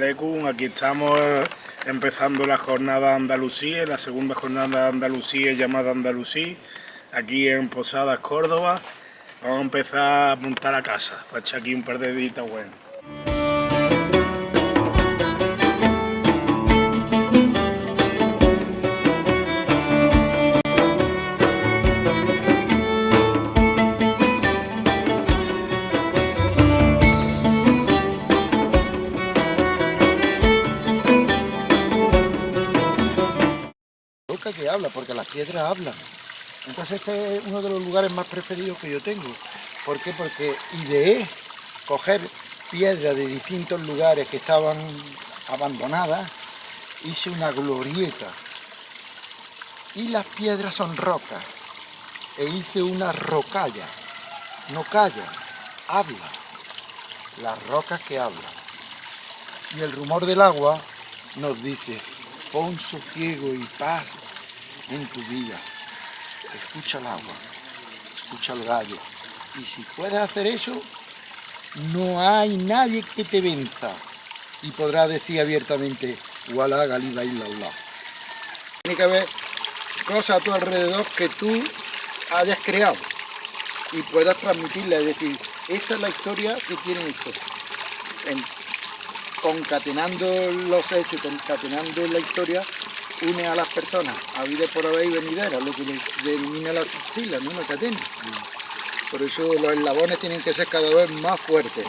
Becum. Aquí estamos empezando la jornada Andalucía, la segunda jornada de Andalucía llamada Andalucía, aquí en Posadas, Córdoba. Vamos a empezar a montar la casa, para echar aquí un par de días buenos. Que habla, porque las piedras hablan. Entonces este es uno de los lugares más preferidos que yo tengo. ¿Por qué? Porque ideé coger piedras de distintos lugares que estaban abandonadas, hice una glorieta y las piedras son rocas e hice una rocalla. No calla, habla. Las rocas que hablan. Y el rumor del agua nos dice: pon sosiego y paz en tu vida. Escucha el agua, escucha el gallo. Y si puedes hacer eso, no hay nadie que te venza. Y podrás decir abiertamente: Walá Galila Illallah. Tiene que haber cosas a tu alrededor que tú hayas creado y puedas transmitirla. Es decir, esta es la historia que tiene esto. Concatenando los hechos, concatenando la historia, une a las personas a vida por haber y venidera, lo que denomina la sigla, ¿no? Una cadena. Por eso los eslabones tienen que ser cada vez más fuertes.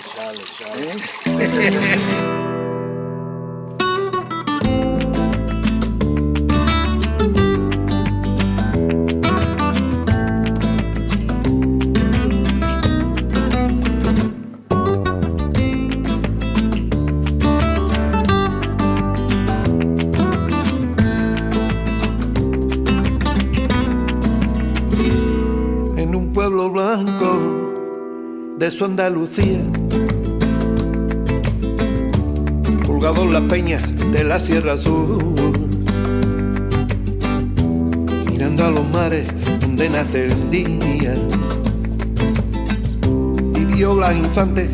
Pueblo blanco de su Andalucía, colgado en las peñas de la Sierra Sur, mirando a los mares donde nace el día, vivió Blas Infante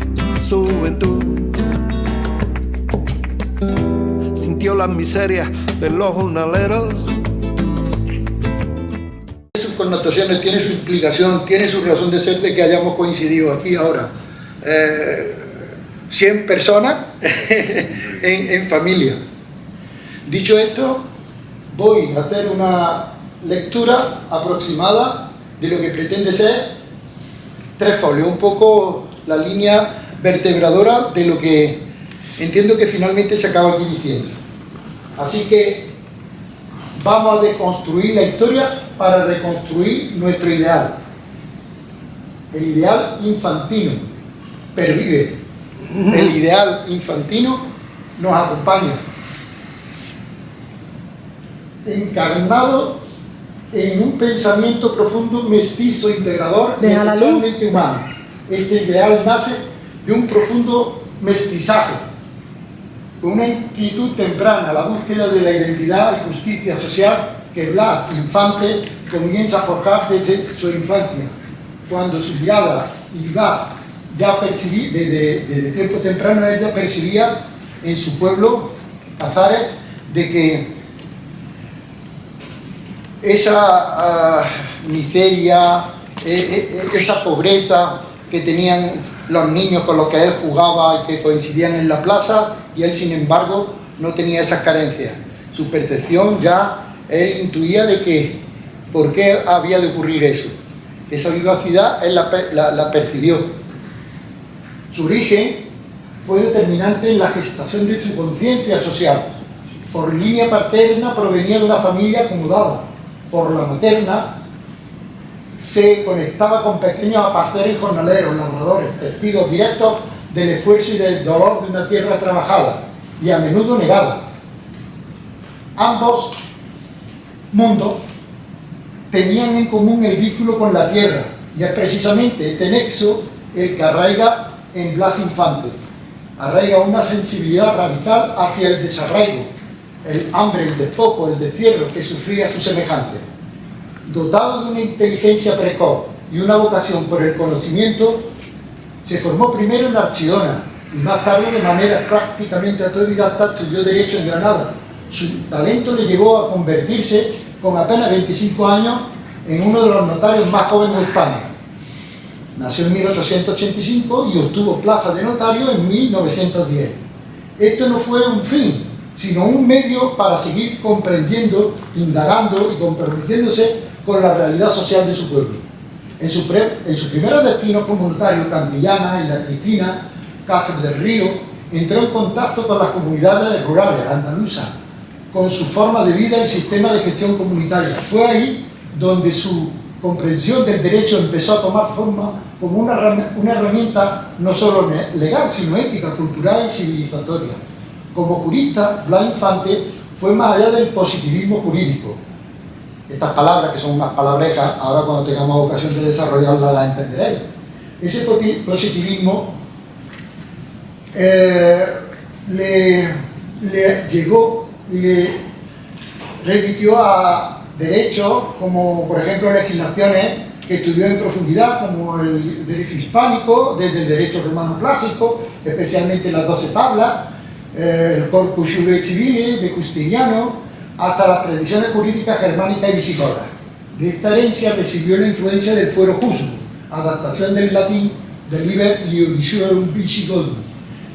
su juventud, sintió las miserias de los jornaleros. Sus connotaciones, tiene su implicación, tiene su razón de ser de que hayamos coincidido aquí ahora 100 personas en familia. Dicho esto, voy a hacer una lectura aproximada de lo que pretende ser 3 folios, un poco la línea vertebradora de lo que entiendo que finalmente se acaba aquí diciendo. Así que vamos a deconstruir la historia para reconstruir nuestro ideal. El ideal infantino pervive. El ideal infantino nos acompaña. Encarnado en un pensamiento profundo, mestizo, integrador, necesariamente humano. Este ideal nace de un profundo mestizaje, con una inquietud temprana, la búsqueda de la identidad y justicia social que Blas Infante comienza a forjar desde su infancia, cuando su mirada y vivaz ya percibía, desde tiempo temprano ella percibía en su pueblo, Cazares, de que esa miseria, esa pobreza que tenían los niños con los que él jugaba y que coincidían en la plaza, y él sin embargo no tenía esas carencias. Su percepción ya, él intuía de que por qué había de ocurrir eso. Esa vivacidad él la percibió. Su origen fue determinante en la gestación de su conciencia social. Por línea paterna provenía de una familia acomodada. Por la materna se conectaba con pequeños aparceros y jornaleros, labradores, testigos directos del esfuerzo y del dolor de una tierra trabajada y a menudo negada. Ambos mundos tenían en común el vínculo con la tierra, y es precisamente este nexo el que arraiga en Blas Infante. Arraiga una sensibilidad radical hacia el desarraigo, el hambre, el despojo, el destierro que sufría su semejante. Dotado de una inteligencia precoz y una vocación por el conocimiento, se formó primero en Archidona y más tarde de manera prácticamente autodidacta estudió Derecho en Granada. Su talento le llevó a convertirse con apenas 25 años en uno de los notarios más jóvenes de España. Nació en 1885 y obtuvo plaza de notario en 1910. Esto no fue un fin, sino un medio para seguir comprendiendo, indagando y comprometiéndose con la realidad social de su pueblo. En su primer destino como notario, Cantillana, en la Cristina, Castro del Río, entró en contacto con las comunidades rurales andaluzas, con su forma de vida y sistema de gestión comunitaria. Fue ahí donde su comprensión del derecho empezó a tomar forma como una herramienta no solo legal, sino ética, cultural y civilizatoria. Como jurista, Blas Infante fue más allá del positivismo jurídico. Estas palabras, que son unas palabrejas, ahora cuando tengamos ocasión de desarrollarlas las entenderéis. Ese positivismo le llegó y le remitió a derechos como, por ejemplo, legislaciones que estudió en profundidad, como el derecho hispánico, desde el derecho romano clásico, especialmente las 12 tablas, el Corpus Juris Civilis de Justiniano, hasta las tradiciones jurídicas germánicas y visigodas. De esta herencia recibió la influencia del fuero juzgo, adaptación del latín del Liber Iudiciorum Visigodum,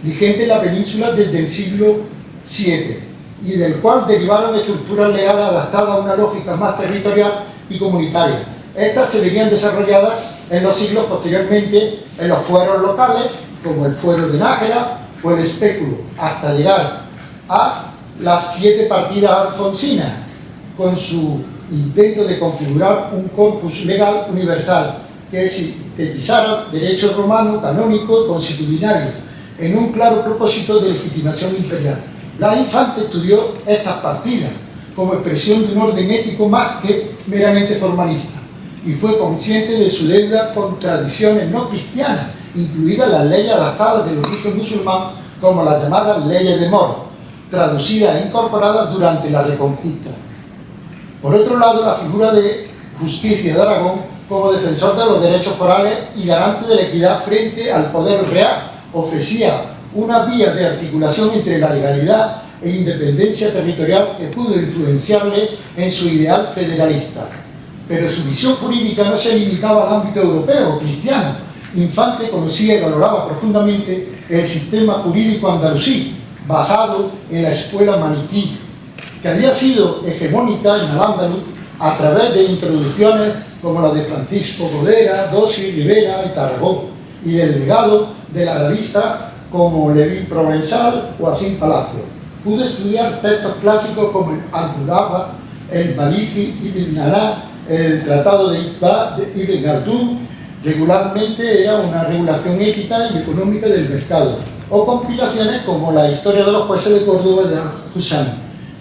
vigente en la península desde el siglo VII, y del cual derivaron estructuras legales adaptadas a una lógica más territorial y comunitaria. Estas se verían desarrolladas en los siglos posteriormente en los fueros locales, como el fuero de Nájera o el espéculo, hasta llegar a las 7 partidas alfonsinas, con su intento de configurar un corpus legal universal que sintetizara derecho romano, canónico y consuetudinario, en un claro propósito de legitimación imperial. Blas Infante estudió estas partidas como expresión de un orden ético más que meramente formalista, y fue consciente de su deuda con tradiciones no cristianas, incluidas las leyes adaptadas del origen musulmán, como las llamadas leyes de Moro, traducidas e incorporadas durante la Reconquista. Por otro lado, la figura de Justicia de Aragón como defensor de los derechos forales y garante de la equidad frente al poder real ofrecía una vía de articulación entre la legalidad e independencia territorial que pudo influenciarle en su ideal federalista. Pero su visión jurídica no se limitaba al ámbito europeo o cristiano. Infante conocía y valoraba profundamente el sistema jurídico andalusí, basado en la escuela maniquí, que había sido hegemónica en Al-Ándalus a través de introducciones como la de Francisco Godera, Dosi, Rivera y Tarragó, y del legado del arabista como Levi Provenzal o Asín Palacio. Pudo estudiar textos clásicos como el Al-Muraba, el Baliki Ibn Nara, el Tratado de Ibn Khaldun. Regularmente era una regulación ética y económica del mercado, o compilaciones como la Historia de los jueces de Córdoba de Al-Hushan,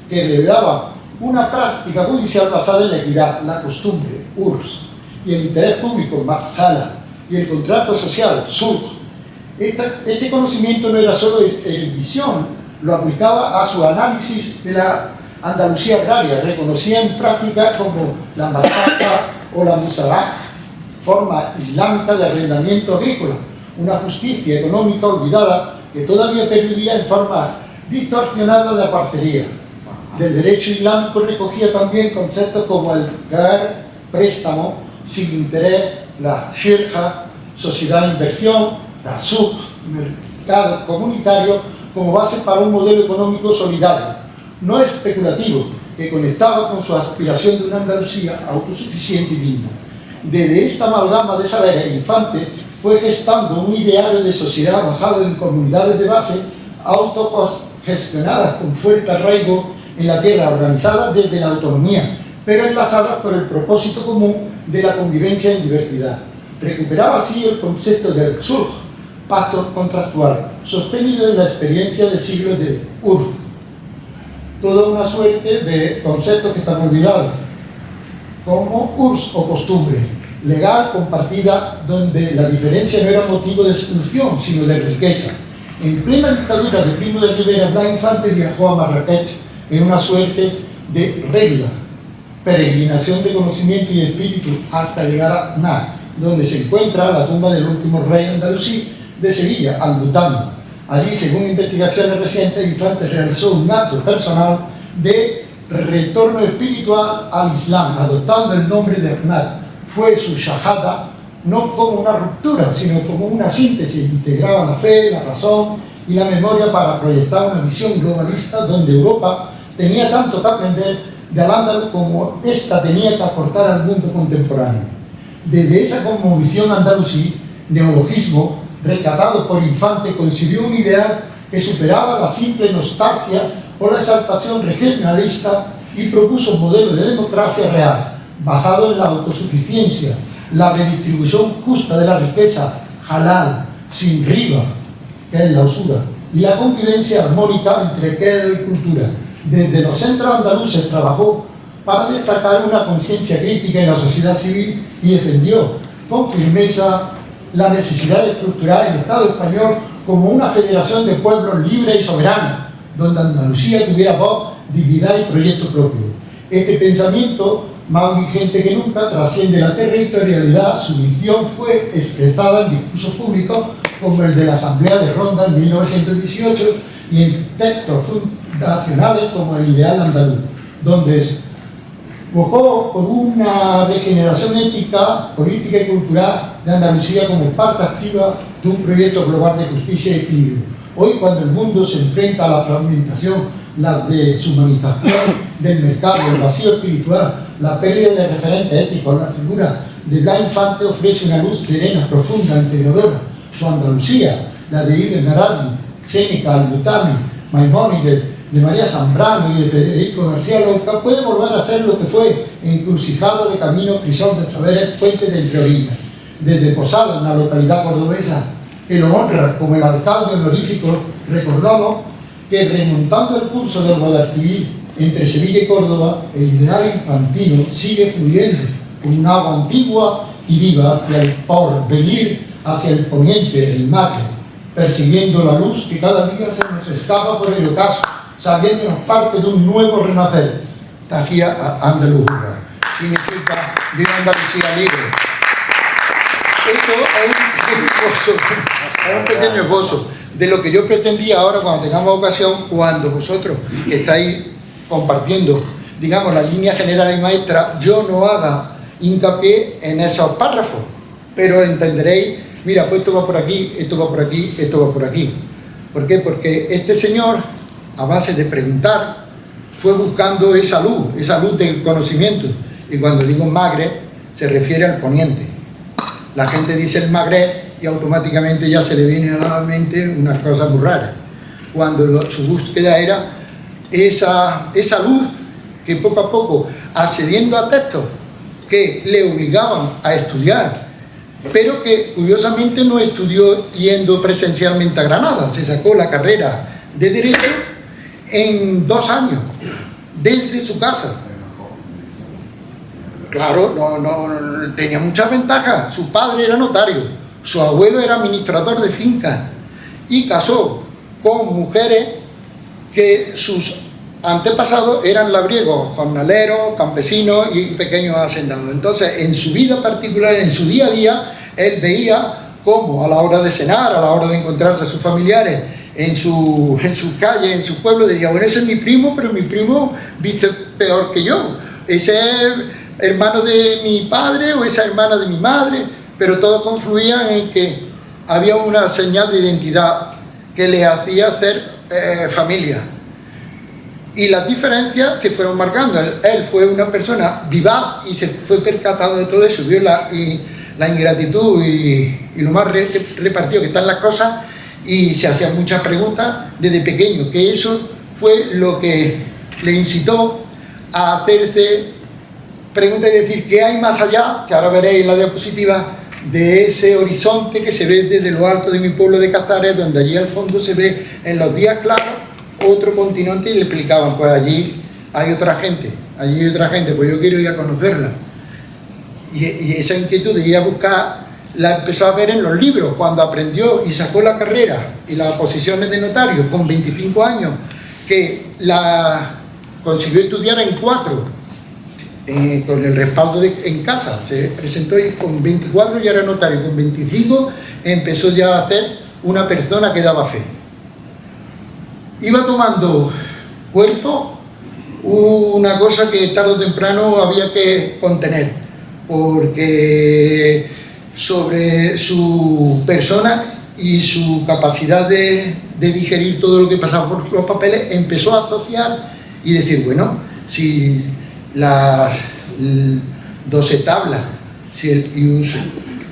que revelaba una práctica judicial basada en la equidad, la costumbre, urs, y el interés público, maksala, y el contrato social, sur. Este conocimiento no era solo erudición, lo aplicaba a su análisis de la Andalucía agraria, reconocía en práctica como la masaka o la musaraj, forma islámica de arrendamiento agrícola, una justicia económica olvidada que todavía pervivía en forma distorsionada de parcería. Del derecho islámico recogía también conceptos como el gar, préstamo, sin interés, la shirja, sociedad de inversión, la suk, mercado comunitario, como base para un modelo económico solidario, no especulativo, que conectaba con su aspiración de una Andalucía autosuficiente y digna. Desde esta amalgama de saberes, Infante fue gestando un ideario de sociedad basado en comunidades de base autogestionadas con fuerte arraigo en la tierra, organizadas desde la autonomía, pero enlazadas por el propósito común de la convivencia en diversidad. Recuperaba así el concepto del surj, pacto contractual, sostenido en la experiencia de siglos de urf. Toda una suerte de conceptos que están olvidados, como urs o costumbre, legal compartida, donde la diferencia no era motivo de exclusión, sino de riqueza. En plena dictadura de Primo de Rivera, Blas Infante viajó a Marrakech en una suerte de regla, peregrinación de conocimiento y espíritu, hasta llegar a Nar, donde se encuentra la tumba del último rey andalusí de Sevilla, Al-Mutánid. Allí, según investigaciones recientes, Infante realizó un acto personal de retorno espiritual al Islam, adoptando el nombre de Ahmad. Fue su shahada no como una ruptura, sino como una síntesis. Integraba la fe, la razón y la memoria para proyectar una visión globalista donde Europa tenía tanto que aprender de Al-Ándalus como ésta tenía que aportar al mundo contemporáneo. Desde esa cosmovisión andalusí, neologismo, rescatado por Infante, concibió un ideal que superaba la simple nostalgia o la exaltación regionalista y propuso un modelo de democracia real, basado en la autosuficiencia, la redistribución justa de la riqueza, halal, sin riba, que es la usura, y la convivencia armónica entre credo y cultura. Desde los centros andaluces trabajó para destacar una conciencia crítica en la sociedad civil y defendió con firmeza la necesidad de estructurar el Estado español como una federación de pueblos libres y soberanos, donde Andalucía tuviera voz, dignidad y proyecto propio. Este pensamiento, más vigente que nunca, trasciende la territorialidad. Su visión fue expresada en discursos públicos como el de la Asamblea de Ronda en 1918 y en textos fundacionales como el Ideal Andaluz, donde abogó por una regeneración ética, política y cultural de Andalucía como parte activa de un proyecto global de justicia y equilibrio. Hoy, cuando el mundo se enfrenta a la fragmentación, la deshumanización del mercado, el vacío espiritual, la pérdida de referentes éticos, la figura de Blas Infante ofrece una luz serena, profunda, integradora. Su Andalucía, la de Ibn Arabi, Séneca, Al-Butami, Maimónides, de María Zambrano y de Federico García Lorca, puede volver a ser lo que fue, encrucijada de camino, crisol de saberes, puente de entre orillas. Desde Posada, en la localidad cordobesa, que lo honra como el alcalde honorífico, recordamos que remontando el curso del Guadalquivir entre Sevilla y Córdoba, el ideal infantino sigue fluyendo como un agua antigua y viva hacia el porvenir, hacia el poniente, el mar, persiguiendo la luz que cada día se nos escapa por el ocaso, sabiéndonos parte de un nuevo renacer. Tajía Andaluz significa viva Andalucía libre. Eso es un pequeño esbozo de lo que yo pretendía ahora, cuando tengamos ocasión, cuando vosotros que estáis compartiendo, digamos, la línea general y maestra, yo no haga hincapié en esos párrafos, pero entenderéis, mira, pues esto va por aquí, esto va por aquí, esto va por aquí. ¿Por qué? Porque este señor, a base de preguntar, fue buscando esa luz del conocimiento. Y cuando digo Magreb, se refiere al poniente. La gente dice el Magreb y automáticamente ya se le viene a la mente unas cosas muy raras. Cuando su búsqueda era esa luz que poco a poco, accediendo a textos que le obligaban a estudiar, pero que curiosamente no estudió yendo presencialmente a Granada, se sacó la carrera de Derecho en 2 años, desde su casa. Claro, no tenía muchas ventajas. Su padre era notario, su abuelo era administrador de fincas y casó con mujeres que sus antepasados eran labriegos, jornaleros, campesinos y pequeños hacendados. Entonces, en su vida particular, en su día a día, él veía cómo a la hora de cenar, a la hora de encontrarse a sus familiares en sus calles, en su pueblo, diría, bueno, ese es mi primo, pero mi primo viste peor que yo. Ese es hermano de mi padre o esa hermana de mi madre, pero todos confluían en que había una señal de identidad que le hacía hacer familia. Y las diferencias que fueron marcando. Él fue una persona vivaz y se fue percatando de todo eso, vio la ingratitud y lo más repartido que están las cosas, y se hacían muchas preguntas desde pequeño, que eso fue lo que le incitó a hacerse preguntas y decir qué hay más allá, que ahora veréis en la diapositiva, de ese horizonte que se ve desde lo alto de mi pueblo de Cazares, donde allí al fondo se ve en los días claros otro continente, y le explicaban, pues allí hay otra gente, pues yo quiero ir a conocerla. Y esa inquietud de ir a buscar la empezó a ver en los libros, cuando aprendió y sacó la carrera y las posiciones de notario con 25 años, que la consiguió estudiar en 4, con el respaldo en casa, se presentó y con 24 ya era notario, con 25 empezó ya a ser una persona que daba fe. iba tomando cuerpo una cosa que tarde o temprano había que contener, porque sobre su persona y su capacidad de digerir todo lo que pasaba por los papeles, empezó a asociar y decir, bueno, si las 12 tablas, si el ius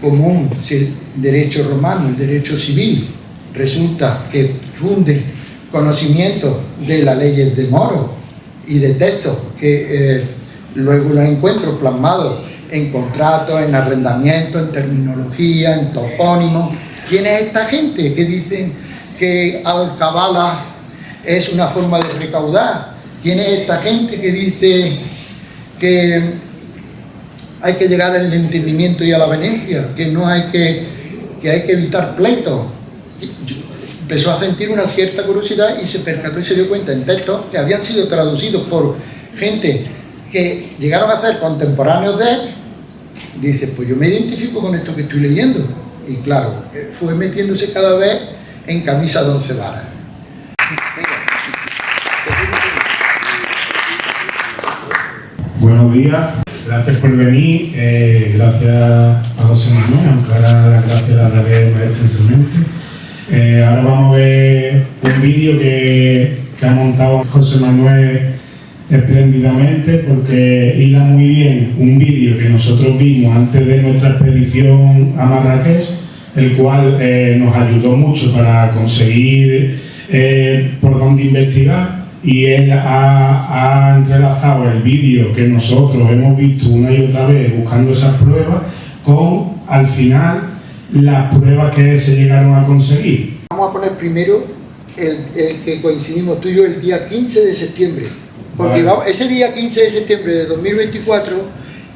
común, si el derecho romano, el derecho civil, resulta que funde conocimiento de las leyes de Moro y de textos que luego los encuentro plasmados en contratos, en arrendamientos, en terminología, en topónimos. ¿Quién es esta gente que dicen que alcabala es una forma de recaudar? ¿Quién es esta gente que dice que hay que llegar al entendimiento y a la avenencia, que no hay que hay que evitar pleitos? Empezó a sentir una cierta curiosidad y se percató y se dio cuenta en textos que habían sido traducidos por gente que llegaron a ser contemporáneos de él. Dice, pues yo me identifico con esto que estoy leyendo. Y claro, fue metiéndose cada vez en camisa de 11 varas. Buenos días, gracias por venir, gracias a José Manuel, aunque ahora las gracias las daré más extensamente. Ahora vamos a ver un vídeo que ha montado José Manuel espléndidamente, porque hila muy bien un vídeo que nosotros vimos antes de nuestra expedición a Marrakech, el cual nos ayudó mucho para conseguir por dónde investigar, y él ha entrelazado el vídeo que nosotros hemos visto una y otra vez buscando esas pruebas con, al final, las pruebas que se llegaron a conseguir. Vamos a poner primero el que coincidimos tú y yo el día 15 de septiembre. Porque vale, ese día 15 de septiembre de 2024,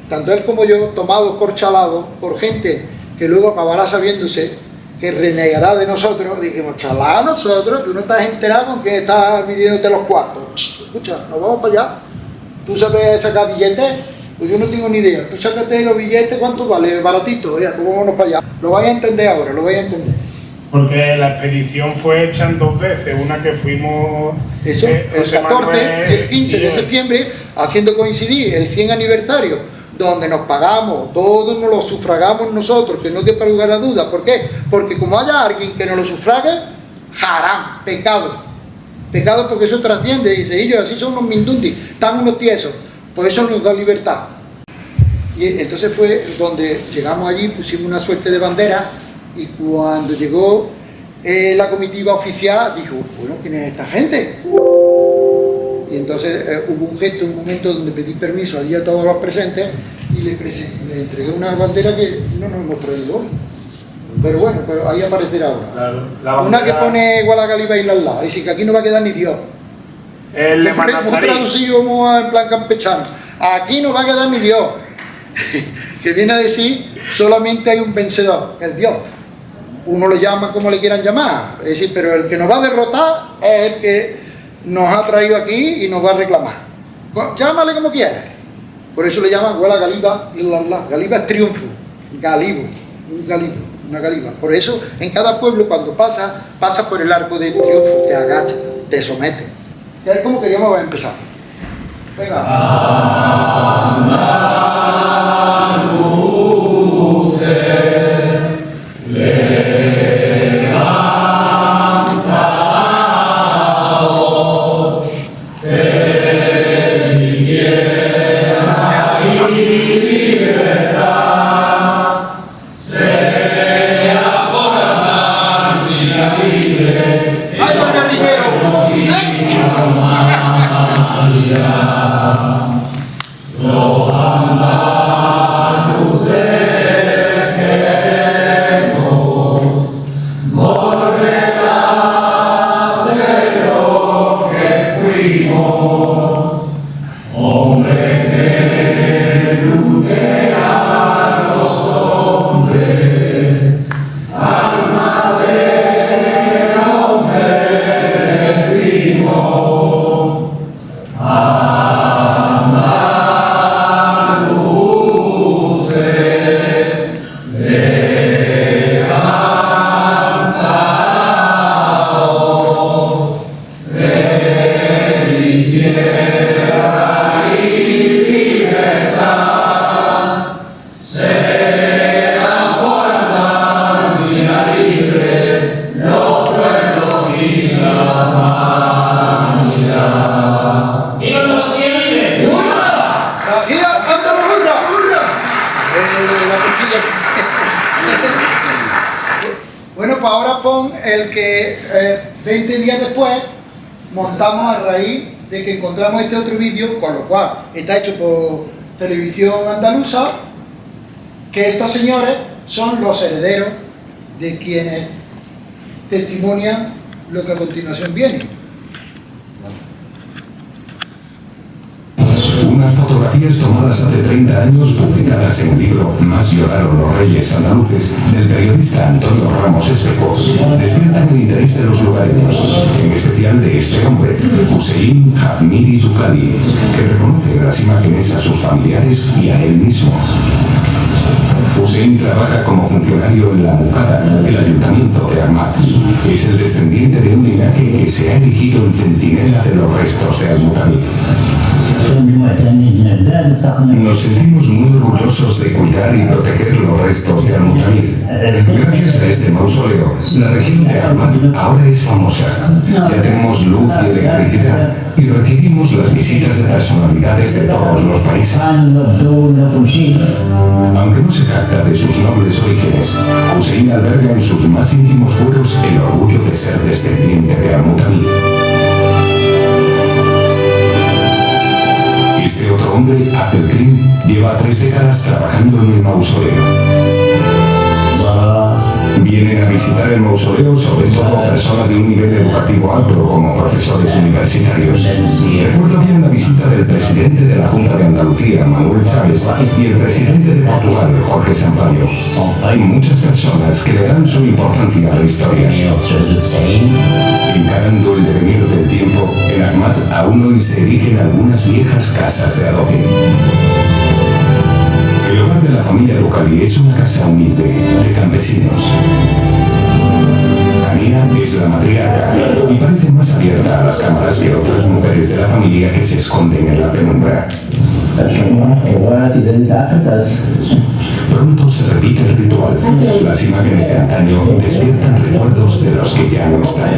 tanto él como yo, tomados por chalados, por gente que luego acabará sabiéndose, que renegará de nosotros, dijimos, chalá a nosotros, tú no estás enterado con que estás midiéndote los cuartos. Escucha, nos vamos para allá. ¿Tú sabes sacar billetes? Pues yo no tengo ni idea. Tú sácate los billetes, ¿cuánto vale? Baratito, ya, pues vámonos para allá. Lo vais a entender ahora, lo vais a entender. Porque la expedición fue hecha en 2 veces, una que fuimos... Eso, el 14 y el 15 de septiembre, haciendo coincidir el 100 aniversario, donde nos pagamos, todos nos lo sufragamos nosotros, que no quepa lugar a duda. ¿Por qué? Porque como haya alguien que nos lo sufrague, haram, pecado. Pecado, porque eso trasciende, dice, ellos así son unos mindundis, están unos tiesos, pues eso nos da libertad. Y entonces fue donde llegamos allí, pusimos una suerte de bandera, y cuando llegó la comitiva oficial, dijo, bueno, ¿quién es esta gente? Y entonces hubo un gesto, un momento donde pedí permiso allí a todos los presentes y le entregué una bandera que no nos hemos traído hoy. Pero bueno, pero ahí aparecerá ahora. Claro, bandera... Una que pone Guadalajara y al lado, dice que aquí no va a quedar ni Dios. Hemos traducido en plan campechano. Aquí no va a quedar ni Dios. Que viene a decir, solamente hay un vencedor, el Dios. Uno lo llama como le quieran llamar, es decir, pero el que nos va a derrotar es el que nos ha traído aquí y nos va a reclamar. Llámale como quieras. Por eso le llaman Guala Galiba y la Galiba es triunfo, Galibo, un Galibo, una Galiba. Por eso en cada pueblo cuando pasa por el arco del triunfo, te agachas, te sometes. Y ahí como que ya vamos a empezar. Venga. Bueno, pues ahora pon el que 20 días después montamos a raíz de que encontramos este otro vídeo, con lo cual está hecho por Televisión Andaluza, que estos señores son los herederos de quienes testimonian lo que a continuación viene. Unas fotografías tomadas hace 30 años, publicadas en el libro Más lloraron los reyes andaluces, del periodista Antonio Ramos Espejo, despiertan el interés de los lugareños, en especial de este hombre, Hussein Hamidi Ducali, que reconoce en las imágenes a sus familiares y a él mismo. Hussein trabaja como funcionario en la Mucada, el ayuntamiento de Ahmad. Es el descendiente de un linaje que se ha erigido en centinela de los restos de Al-Mutamid. Nos sentimos muy orgullosos de cuidar y proteger los restos de Al-Mutamid. Gracias a este mausoleo, la región de Ahmad ahora es famosa. Ya tenemos luz y electricidad y recibimos las visitas de personalidades de todos los países. Aunque no se trata de sus nobles orígenes, Hussein alberga en sus más íntimos fueros el orgullo de ser descendiente de Al-Mutamid. Este otro hombre, Abdelkrim, lleva 3 décadas trabajando en el mausoleo. Vienen a visitar el mausoleo sobre todo personas de un nivel educativo alto, como profesores universitarios. Recuerdo bien la visita del presidente de la Junta de Andalucía, Manuel Chávez, y el presidente de Portugal, Jorge Sampaio. Hay muchas personas que le dan su importancia a la historia. Encarando el devenir del tiempo, en Ahmad aún hoy se erigen algunas viejas casas de adobe. El hogar de la familia Ducali es una casa humilde, de campesinos. Tania es la matriarca y parece más abierta a las cámaras que otras mujeres de la familia que se esconden en la penumbra. Pronto se repite el ritual. Las imágenes de antaño despiertan recuerdos de los que ya no están.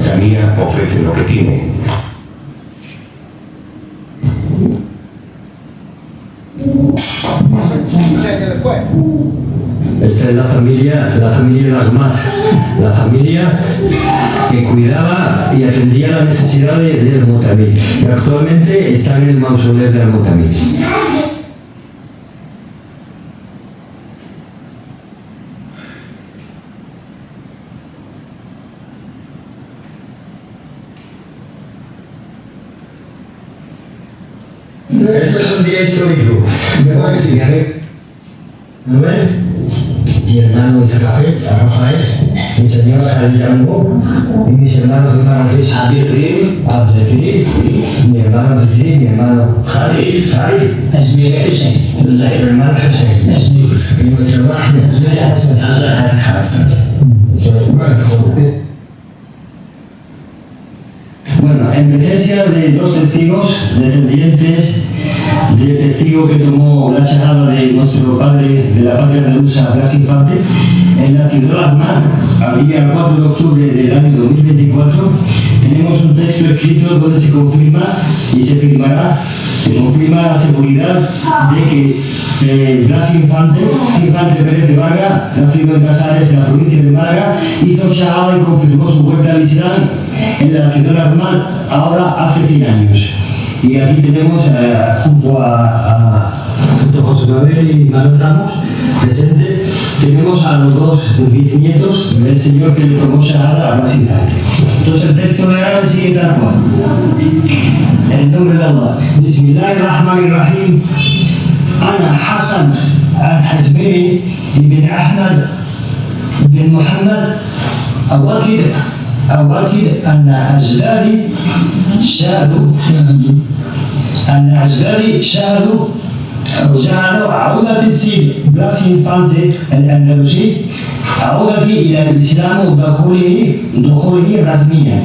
Tania ofrece lo que tiene. Esta es la familia de Ahmad, la familia que cuidaba y atendía las necesidades de Al-Mutamid, y actualmente están en el mausoleo de Al-Mutamid. Esto es un día histórico. ¿No ven? Mi hermano Israel, Rafael, mi señora Al-Yango, y mis hermanos de Marrakech, Abdelkrim, mi hermano Abdelkrim, mi hermano Khalid, mi hermano Hussein, y nuestro hermano Hassan. Bueno, en presencia de 2 testigos descendientes del testigo que tomó la shahada de nuestro padre de la patria andaluza, Blas Infante, en la ciudad de Ahmad, al día 4 de octubre del año 2024, tenemos un texto escrito donde se confirma y se firmará, se confirma la seguridad de que Blas Infante Pérez de Vargas, nacido en Casares, en la provincia de Málaga, hizo shahada y confirmó su vuelta al Islam en la ciudad de Ahmad, ahora hace 100 años. Y aquí tenemos junto a José Manuel y Manuel Ramos presente, tenemos a los 2 bisnietos del señor que le tomó shahada a Blas Infante. Entonces el texto de ahora sigue tal cual. En el nombre de Allah. Bismillahirrahmanirrahim. Ana Hassan al-Hazmiri ibn Ahmad ibn Muhammad أؤكد أن أجدادي شاهدوا عودة السيد بلاس إنفانتي الأندلسي عودة إلى الإسلام ودخوله رسميا.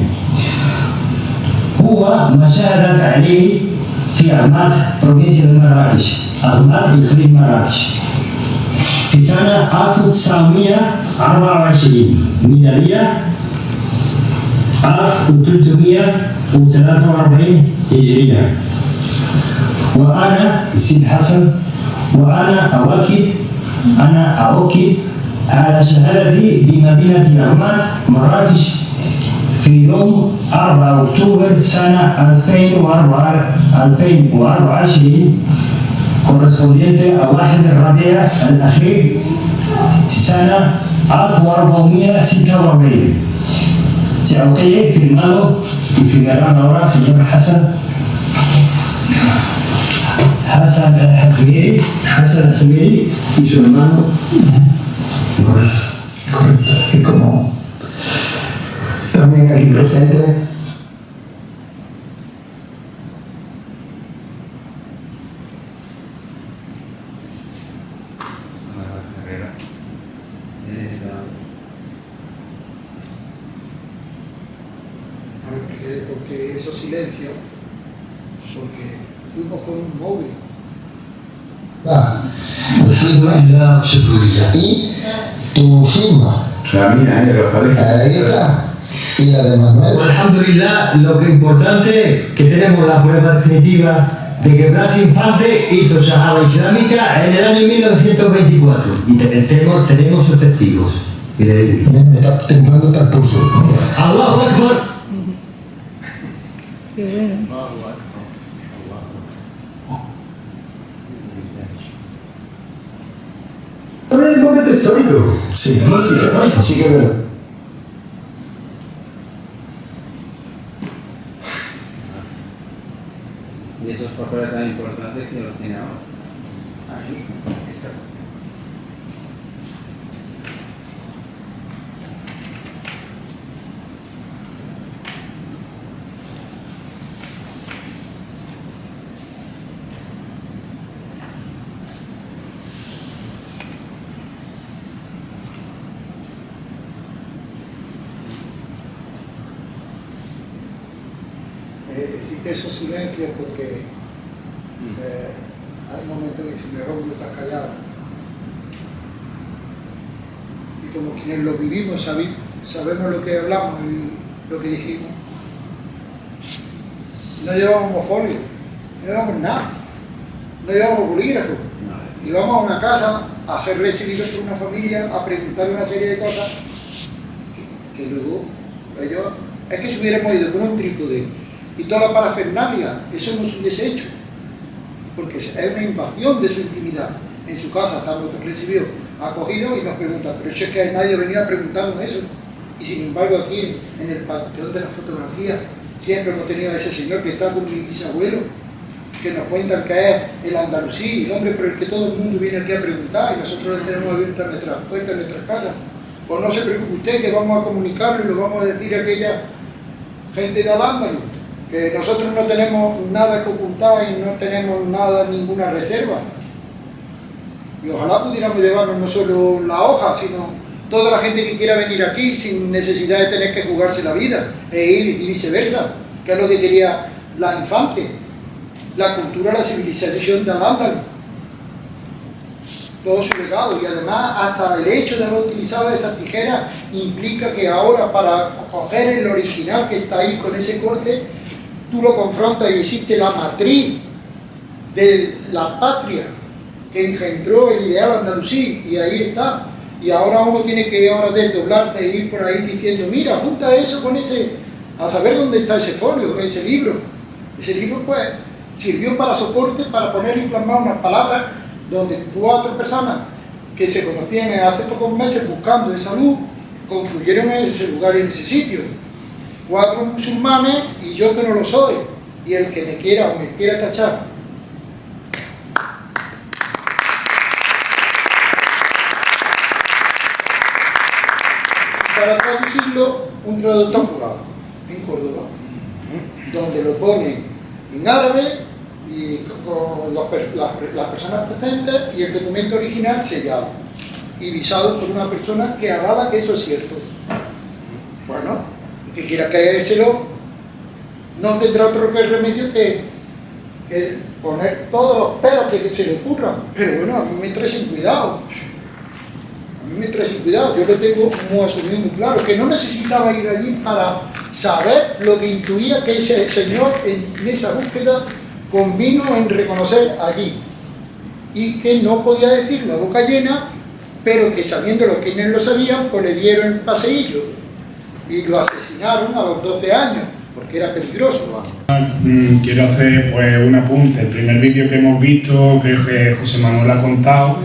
هو ما شهدت عليه في أحمد بروفينسيا مراكش، أحمد إقليم مراكش. في سنة 1924 ميلادية 1343 هجرية. وأنا سيد حسن وأنا أؤكد على شهادتي بمدينة أغمات مراكش في يوم 4 أكتوبر سنة 2024 correspondiente a 1 الربيع الأخير سنة 1446. Teoqué firmado y firmarán ahora señor Hassan Hasmiri y su hermano. Correcto. Y como también aquí presente, porque esos silencios, porque fuimos con un móvil. firma y tu firma. La mía, Rafael. Ahí está. Y la de Manuel. Alhamdulillah, lo que es importante que tenemos la prueba definitiva de que Blas Infante hizo Shahada Islámica en el año 1924 y tenemos sus testigos. Me está temblando hasta el pulso. Allahu Akbar. Es el momento histórico. Sí, sí que es verdad. Y esos papeles tan importantes que los tiene ahora. Aquí está. Existe esos silencios porque hay momentos en que si mejor uno está callado. Y como quienes lo vivimos sabemos lo que hablamos y lo que dijimos. No llevábamos folio, no llevábamos nada, no llevábamos bolígrafo. Íbamos a una casa a ser recibidos por una familia, a preguntar una serie de cosas que luego ellos, es que si hubiéramos ido con un trípode y toda la parafernalia, eso no se hubiese hecho, porque es una invasión de su intimidad. En su casa estamos recibidos, acogidos y nos preguntan, pero eso es que nadie venía a preguntarnos eso. Y sin embargo aquí en el panteón de la fotografía siempre hemos tenido a ese señor que está con mi bisabuelo, que nos cuentan que es el andalusí, el hombre por el que todo el mundo viene aquí a preguntar y nosotros le tenemos abiertas nuestras puertas, nuestras casas. Pues no se preocupe usted que vamos a comunicarlo y lo vamos a decir a aquella gente de Al-Ándalus, que nosotros no tenemos nada que ocultar y no tenemos nada, ninguna reserva. Y ojalá pudiéramos llevarnos no solo la hoja, sino toda la gente que quiera venir aquí sin necesidad de tener que jugarse la vida e ir y viceversa, que es lo que quería la Infante, la cultura, la civilización de Al-Ándalus, todo su legado. Y además hasta el hecho de haber utilizado esas tijeras implica que ahora para coger el original que está ahí con ese corte, tú lo confrontas y existe la matriz de la patria que engendró el ideal andalusí, y ahí está. Y ahora uno tiene que desdoblarse e ir por ahí diciendo, mira, junta eso con ese, a saber dónde está ese folio, ese libro. Ese libro pues sirvió para soporte, para poner y plasmar unas palabras donde 4 personas que se conocían hace pocos meses buscando esa luz, confluyeron en ese lugar y en ese sitio. 4 musulmanes y yo que no lo soy, y el que me quiera o me quiera tachar. Para traducirlo, un traductor jugado en Córdoba, donde lo ponen en árabe y con las personas presentes y el documento original sellado y visado por una persona que avala que eso es cierto. Bueno, el que quiera caérselo no tendrá otro remedio que poner todos los peros que se le ocurran. Pero bueno, a mí me trae sin cuidado. mientras sin cuidado, yo lo tengo muy asumido, muy claro, que no necesitaba ir allí para saber lo que intuía que ese señor en esa búsqueda convino en reconocer allí, y que no podía decirlo a boca llena, pero que sabiendo quienes lo sabían, pues le dieron el paseillo y lo asesinaron a los 12 años, porque era peligroso. Quiero hacer pues un apunte. El primer vídeo que hemos visto, que José Manuel ha contado,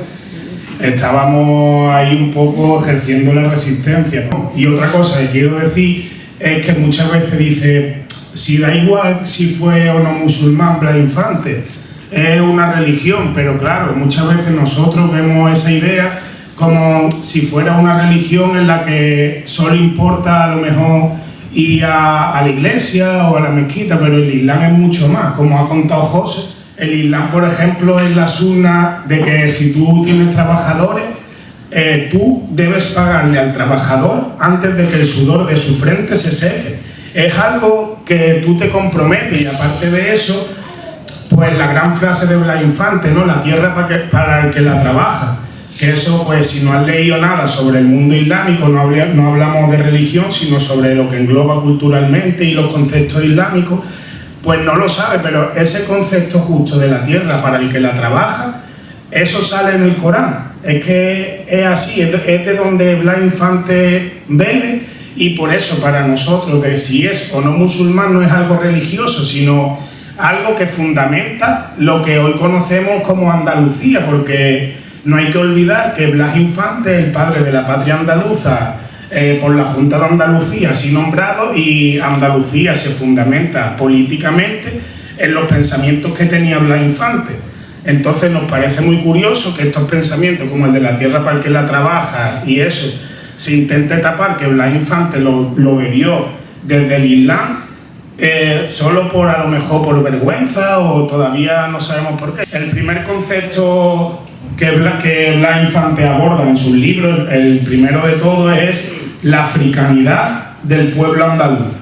estábamos ahí un poco ejerciendo la resistencia, ¿no? Y otra cosa que quiero decir es que muchas veces dice, si da igual si fue o no musulmán Blas Infante, es una religión, pero claro, muchas veces nosotros vemos esa idea como si fuera una religión en la que solo importa a lo mejor ir a la iglesia o a la mezquita, pero el Islam es mucho más, como ha contado José. El Islam, por ejemplo, es la sunna de que si tú tienes trabajadores, tú debes pagarle al trabajador antes de que el sudor de su frente se seque. Es algo que tú te comprometes, y aparte de eso, pues la gran frase de Blas Infante, ¿no? La tierra para el que la trabaja. Que eso, pues si no has leído nada sobre el mundo islámico, no hablamos de religión, sino sobre lo que engloba culturalmente y los conceptos islámicos, pues no lo sabe, pero ese concepto justo de la tierra para el que la trabaja, eso sale en el Corán. Es que es así, es de donde Blas Infante bebe, y por eso para nosotros, de si es o no musulmán, no es algo religioso, sino algo que fundamenta lo que hoy conocemos como Andalucía, porque no hay que olvidar que Blas Infante es el padre de la patria andaluza por la Junta de Andalucía, así nombrado, y Andalucía se fundamenta políticamente en los pensamientos que tenía Blas Infante. Entonces nos parece muy curioso que estos pensamientos, como el de la tierra para el que la trabaja y eso, se intente tapar que Blas Infante lo bebió desde el Islam, solo por a lo mejor por vergüenza, o todavía no sabemos por qué. El primer concepto que Blas Infante aborda en sus libros, el primero de todo, es la africanidad del pueblo andaluz.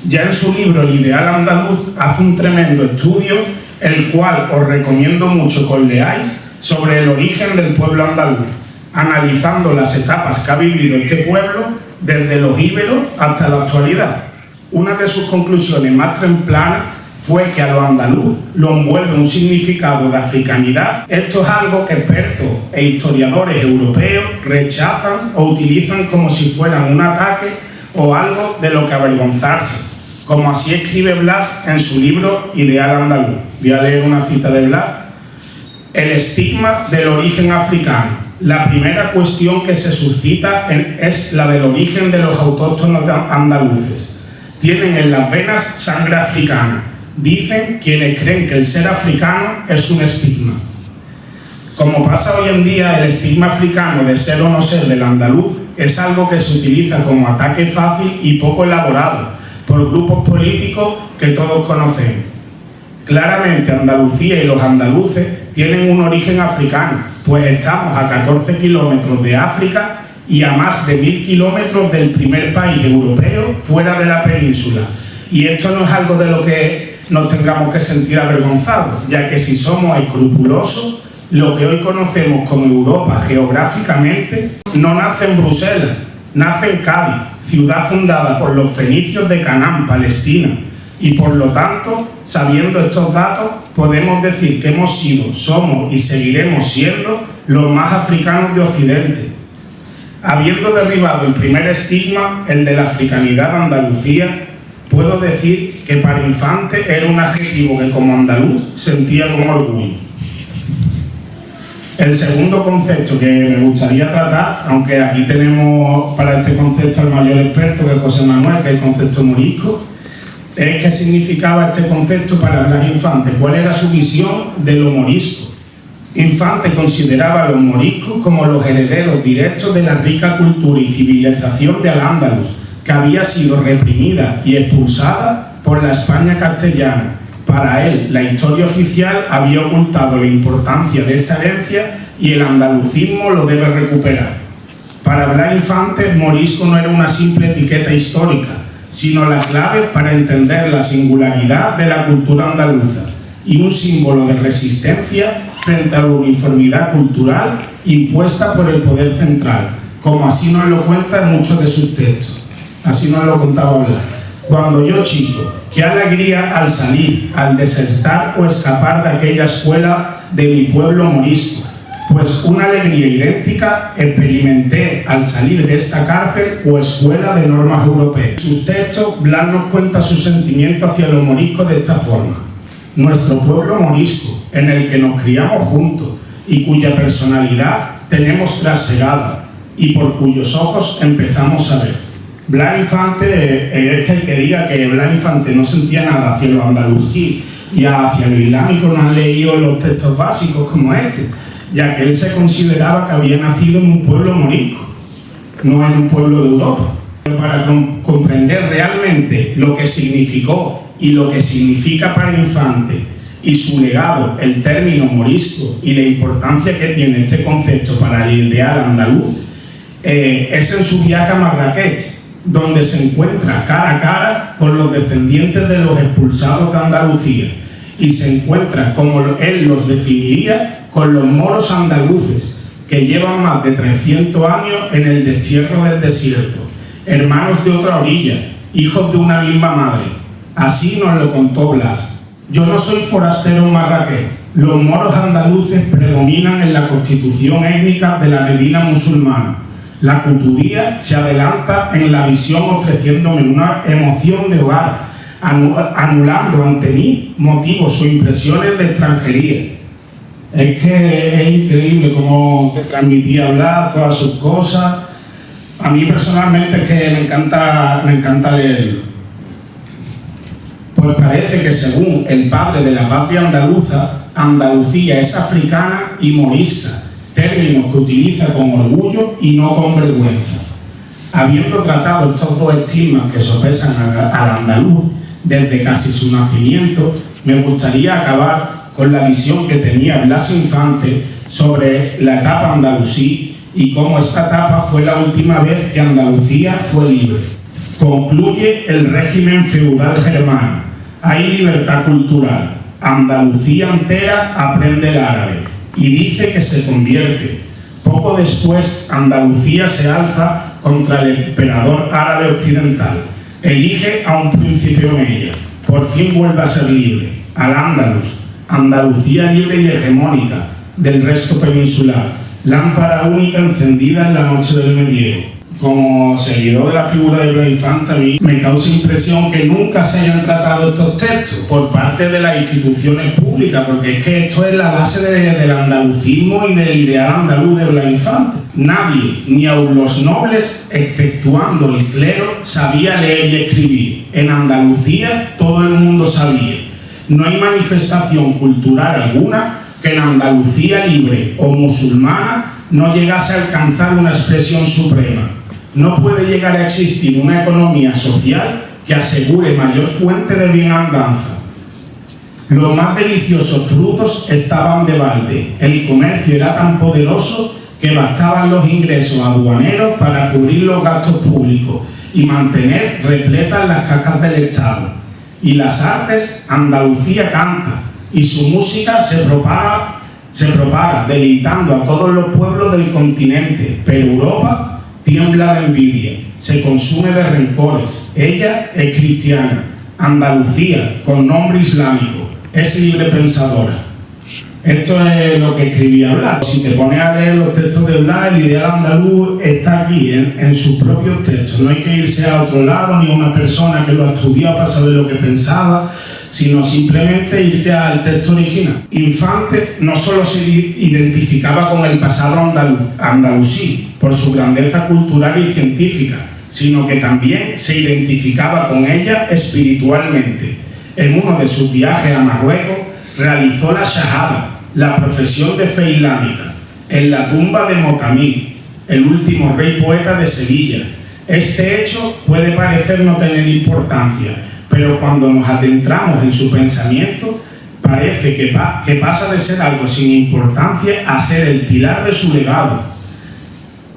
Ya en su libro El ideal andaluz hace un tremendo estudio, el cual os recomiendo mucho que os leáis, sobre el origen del pueblo andaluz, analizando las etapas que ha vivido este pueblo desde los íberos hasta la actualidad. Una de sus conclusiones más tempranas fue que a los andaluz lo envuelve un significado de africanidad. Esto es algo que expertos e historiadores europeos rechazan o utilizan como si fueran un ataque o algo de lo que avergonzarse, como así escribe Blas en su libro Ideal andaluz. Voy a leer una cita de Blas. El estigma del origen africano. La primera cuestión que se suscita es la del origen de los autóctonos andaluces. Tienen en las venas sangre africana. Dicen quienes creen que el ser africano es un estigma. Como pasa hoy en día, el estigma africano de ser o no ser del andaluz es algo que se utiliza como ataque fácil y poco elaborado por grupos políticos que todos conocemos. Claramente Andalucía y los andaluces tienen un origen africano, pues estamos a 14 kilómetros de África y a más de 1000 kilómetros del primer país europeo fuera de la península. Y esto no es algo de lo que nos tengamos que sentir avergonzados, ya que si somos escrupulosos, lo que hoy conocemos como Europa geográficamente no nace en Bruselas, nace en Cádiz, ciudad fundada por los fenicios de Canaán, Palestina, y por lo tanto, sabiendo estos datos, podemos decir que hemos sido, somos y seguiremos siendo los más africanos de Occidente. Habiendo derribado el primer estigma, el de la africanidad de Andalucía, puedo decir que para Infante era un adjetivo que como andaluz sentía con orgullo. El segundo concepto que me gustaría tratar, aunque aquí tenemos para este concepto al mayor experto, que es José Manuel, que es el concepto morisco, es qué significaba este concepto para Blas Infante, cuál era su visión de lo morisco. Infante consideraba a los moriscos como los herederos directos de la rica cultura y civilización de Al-Ándalus, que había sido reprimida y expulsada por la España castellana. Para él, la historia oficial había ocultado la importancia de esta herencia y el andalucismo lo debe recuperar. Para Blas Infante, morisco no era una simple etiqueta histórica, sino la clave para entender la singularidad de la cultura andaluza y un símbolo de resistencia frente a la uniformidad cultural impuesta por el poder central, como así nos lo cuenta en muchos de sus textos. Así nos lo contaba Blas. Cuando yo chico, qué alegría al salir, al desertar o escapar de aquella escuela de mi pueblo morisco, pues una alegría idéntica experimenté al salir de esta cárcel o escuela de normas europeas. En sus textos, Blas nos cuenta su sentimiento hacia los moriscos de esta forma. Nuestro pueblo morisco, en el que nos criamos juntos y cuya personalidad tenemos trasegada y por cuyos ojos empezamos a ver. Blas Infante es el que diga que Blas Infante no sentía nada hacia los andalusí y hacia lo islámico, no han leído los textos básicos como este, ya que él se consideraba que había nacido en un pueblo morisco, no en un pueblo de Europa. Pero para comprender realmente lo que significó y lo que significa para Infante y su legado, el término morisco y la importancia que tiene este concepto para el ideal andaluz, es en su viaje a Marrakech, donde se encuentra cara a cara con los descendientes de los expulsados de Andalucía y se encuentra, como él los definiría, con los moros andaluces que llevan más de 300 años en el destierro del desierto, hermanos de otra orilla, hijos de una misma madre. Así nos lo contó Blas. Yo no soy forastero en Marrakech. Los moros andaluces predominan en la constitución étnica de la Medina musulmana. La cutubía se adelanta en la visión ofreciéndome una emoción de hogar, anulando ante mí motivos o impresiones de extranjería. Es que es increíble cómo te transmitía hablar todas sus cosas. A mí personalmente es que me encanta leerlo. Pues parece que según el padre de la patria andaluza, Andalucía es africana y morista, términos que utiliza con orgullo y no con vergüenza. Habiendo tratado estos dos estigmas que sopesan al andaluz desde casi su nacimiento, me gustaría acabar con la visión que tenía Blas Infante sobre la etapa andalusí y cómo esta etapa fue la última vez que Andalucía fue libre. Concluye el régimen feudal germano. Hay libertad cultural. Andalucía entera aprende el árabe y dice que se convierte. Poco después, Andalucía se alza contra el emperador árabe occidental. Elige a un príncipe omeya. Por fin vuelve a ser libre. Al-Ándalus, Andalucía libre y hegemónica del resto peninsular. Lámpara única encendida en la noche del medievo. Como seguidor de la figura de Blas Infante, a mí me causa impresión que nunca se hayan tratado estos textos por parte de las instituciones públicas, porque es que esto es la base del andalucismo y del ideal andaluz de Blas Infante. Nadie, ni aun los nobles, exceptuando el clero, sabía leer y escribir. En Andalucía todo el mundo sabía. No hay manifestación cultural alguna que en Andalucía libre o musulmana no llegase a alcanzar una expresión suprema. No puede llegar a existir una economía social que asegure mayor fuente de bienandanza. Los más deliciosos frutos estaban de balde. El comercio era tan poderoso que bastaban los ingresos aduaneros para cubrir los gastos públicos y mantener repletas las cajas del Estado. Y las artes, Andalucía canta, y su música se propaga, deleitando a todos los pueblos del continente, pero Europa tiembla de envidia, se consume de rencores. Ella es cristiana. Andalucía, con nombre islámico, es libre pensadora. Esto es lo que escribía Blas. Si te pones a leer los textos de Blas, el ideal andaluz está aquí, en sus propios textos. No hay que irse a otro lado, ni a una persona que lo ha estudiado para saber lo que pensaba, sino simplemente irte al texto original. Infante no solo se identificaba con el pasado andalusí por su grandeza cultural y científica, sino que también se identificaba con ella espiritualmente. En uno de sus viajes a Marruecos realizó la shahada, la profesión de fe islámica, en la tumba de Motamí, el último rey poeta de Sevilla. Este hecho puede parecer no tener importancia, pero cuando nos adentramos en su pensamiento, parece que pasa de ser algo sin importancia a ser el pilar de su legado.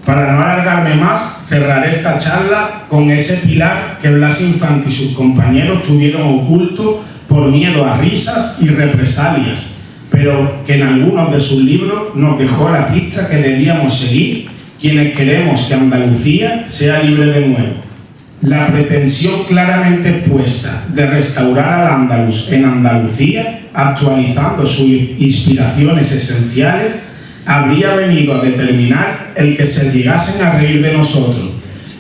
Para no alargarme más, cerraré esta charla con ese pilar que Blas Infante y sus compañeros tuvieron oculto por miedo a risas y represalias, pero que en algunos de sus libros nos dejó la pista que debíamos seguir quienes queremos que Andalucía sea libre de nuevo. La pretensión claramente expuesta de restaurar al andaluz en Andalucía, actualizando sus inspiraciones esenciales, habría venido a determinar el que se llegasen a reír de nosotros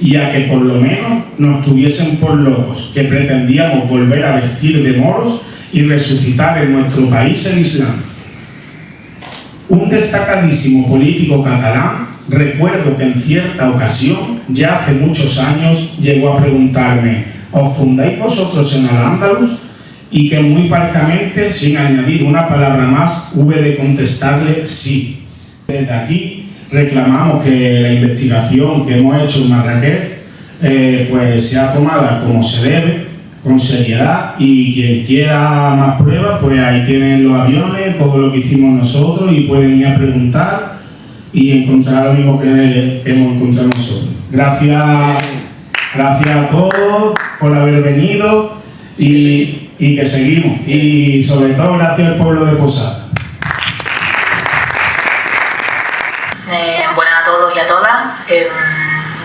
y a que por lo menos nos tuviesen por locos, que pretendíamos volver a vestir de moros y resucitar en nuestro país el Islam. Un destacadísimo político catalán, recuerdo que en cierta ocasión, ya hace muchos años, llegó a preguntarme: ¿os fundáis vosotros en Al-Ándalus? Y que muy parcamente, sin añadir una palabra más, hube de contestarle sí. Desde aquí reclamamos que la investigación que hemos hecho en Marrakech pues sea tomada como se debe, con seriedad, y quien quiera más pruebas, pues ahí tienen los aviones, todo lo que hicimos nosotros, y pueden ir a preguntar y encontrar lo mismo que hemos encontrado nosotros. Gracias a todos por haber venido y que seguimos. Y sobre todo gracias al pueblo de Posada. Buenas a todos y a todas.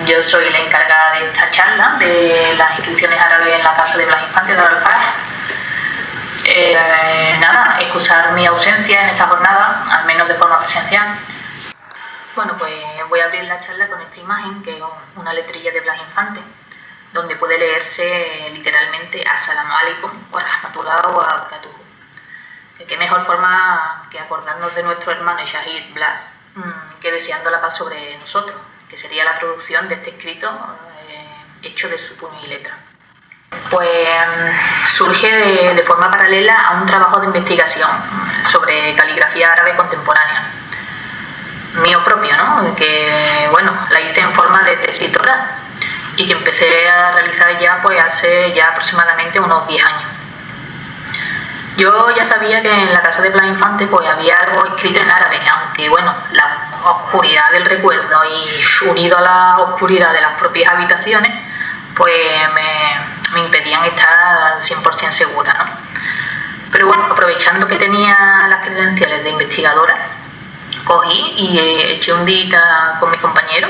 Yo soy la encargada de esta charla de las inscripciones árabes en la casa de Blas Infante de Al-Faraj. Nada, excusar mi ausencia en esta jornada, al menos de forma presencial. Bueno, pues voy a abrir la charla con esta imagen, que es una letrilla de Blas Infante, donde puede leerse literalmente As-salamu alaykum wa rahmatullah wa barakatuh. Qué mejor forma que acordarnos de nuestro hermano Shahid Blas, que deseando la paz sobre nosotros, que sería la traducción de este escrito hecho de su puño y letra. Pues surge de forma paralela a un trabajo de investigación sobre caligrafía árabe contemporánea, mío propio, ¿no? Que, bueno, la hice en forma de tesis doctoral y que empecé a realizar ya pues hace ya aproximadamente unos 10 años. Yo ya sabía que en la casa de Blas Infante pues había algo escrito en árabe, aunque bueno, la oscuridad del recuerdo y unido a la oscuridad de las propias habitaciones pues me impedían estar 100% segura, ¿no? Pero bueno, aprovechando que tenía las credenciales de investigadora, cogí y eché un día con mi compañero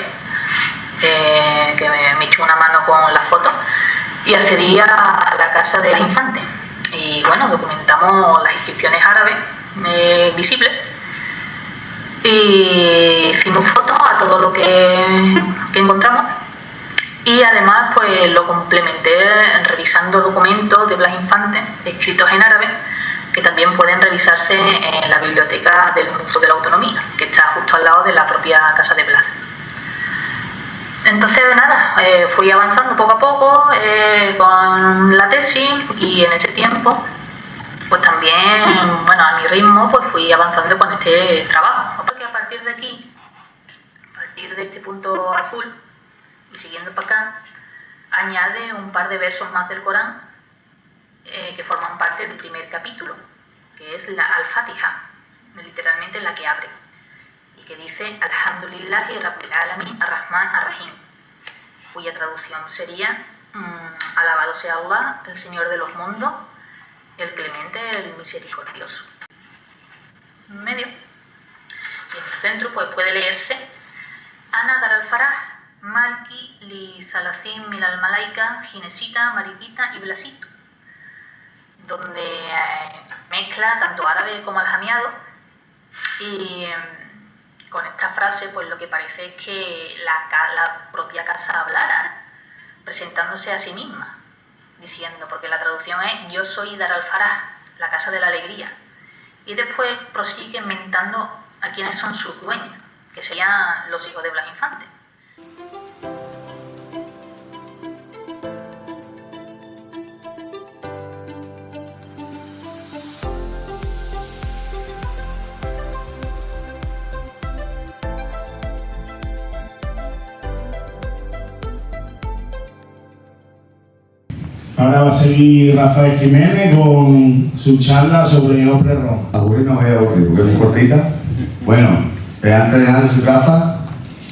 que me echó una mano con las fotos y accedí a la casa de Blas Infante. Y bueno, documentamos las inscripciones árabes visibles y hicimos fotos a todo lo que encontramos, y además pues lo complementé revisando documentos de Blas Infante escritos en árabe, que también pueden revisarse en la biblioteca del Museo de la Autonomía, que está justo al lado de la propia casa de Blas. Entonces nada, fui avanzando poco a poco con la tesis, y en ese tiempo pues también, bueno, a mi ritmo pues fui avanzando con este trabajo. Porque a partir de aquí, a partir de este punto azul y siguiendo para acá, añade un par de versos más del Corán que forman parte del primer capítulo, que es la Al-Fatiha, literalmente la que abre, y que dice Alhamdulillahi Rabbil Alamin Ar-Rahman Ar-Rahim, cuya traducción sería alabado sea Allah, el Señor de los mundos, el clemente, el misericordioso. En medio, y en el centro pues puede leerse Ana Dar al-Faraj Malki li Zalacim Milal Malaika Ginesita Mariquita y Blasito, donde mezcla tanto árabe como aljamiado, y con esta frase pues lo que parece es que la propia casa hablara, presentándose a sí misma, diciendo, porque la traducción es yo soy Dar al-Faraj, la casa de la alegría, y después prosigue inventando a quienes son sus dueños, que serían los hijos de Blas Infante. Ahora va a seguir Rafael Jiménez con su charla sobre Opre Roma. Aburrir no voy a aburrir, porque es muy cortita. Bueno, antes de nada, soy Rafa,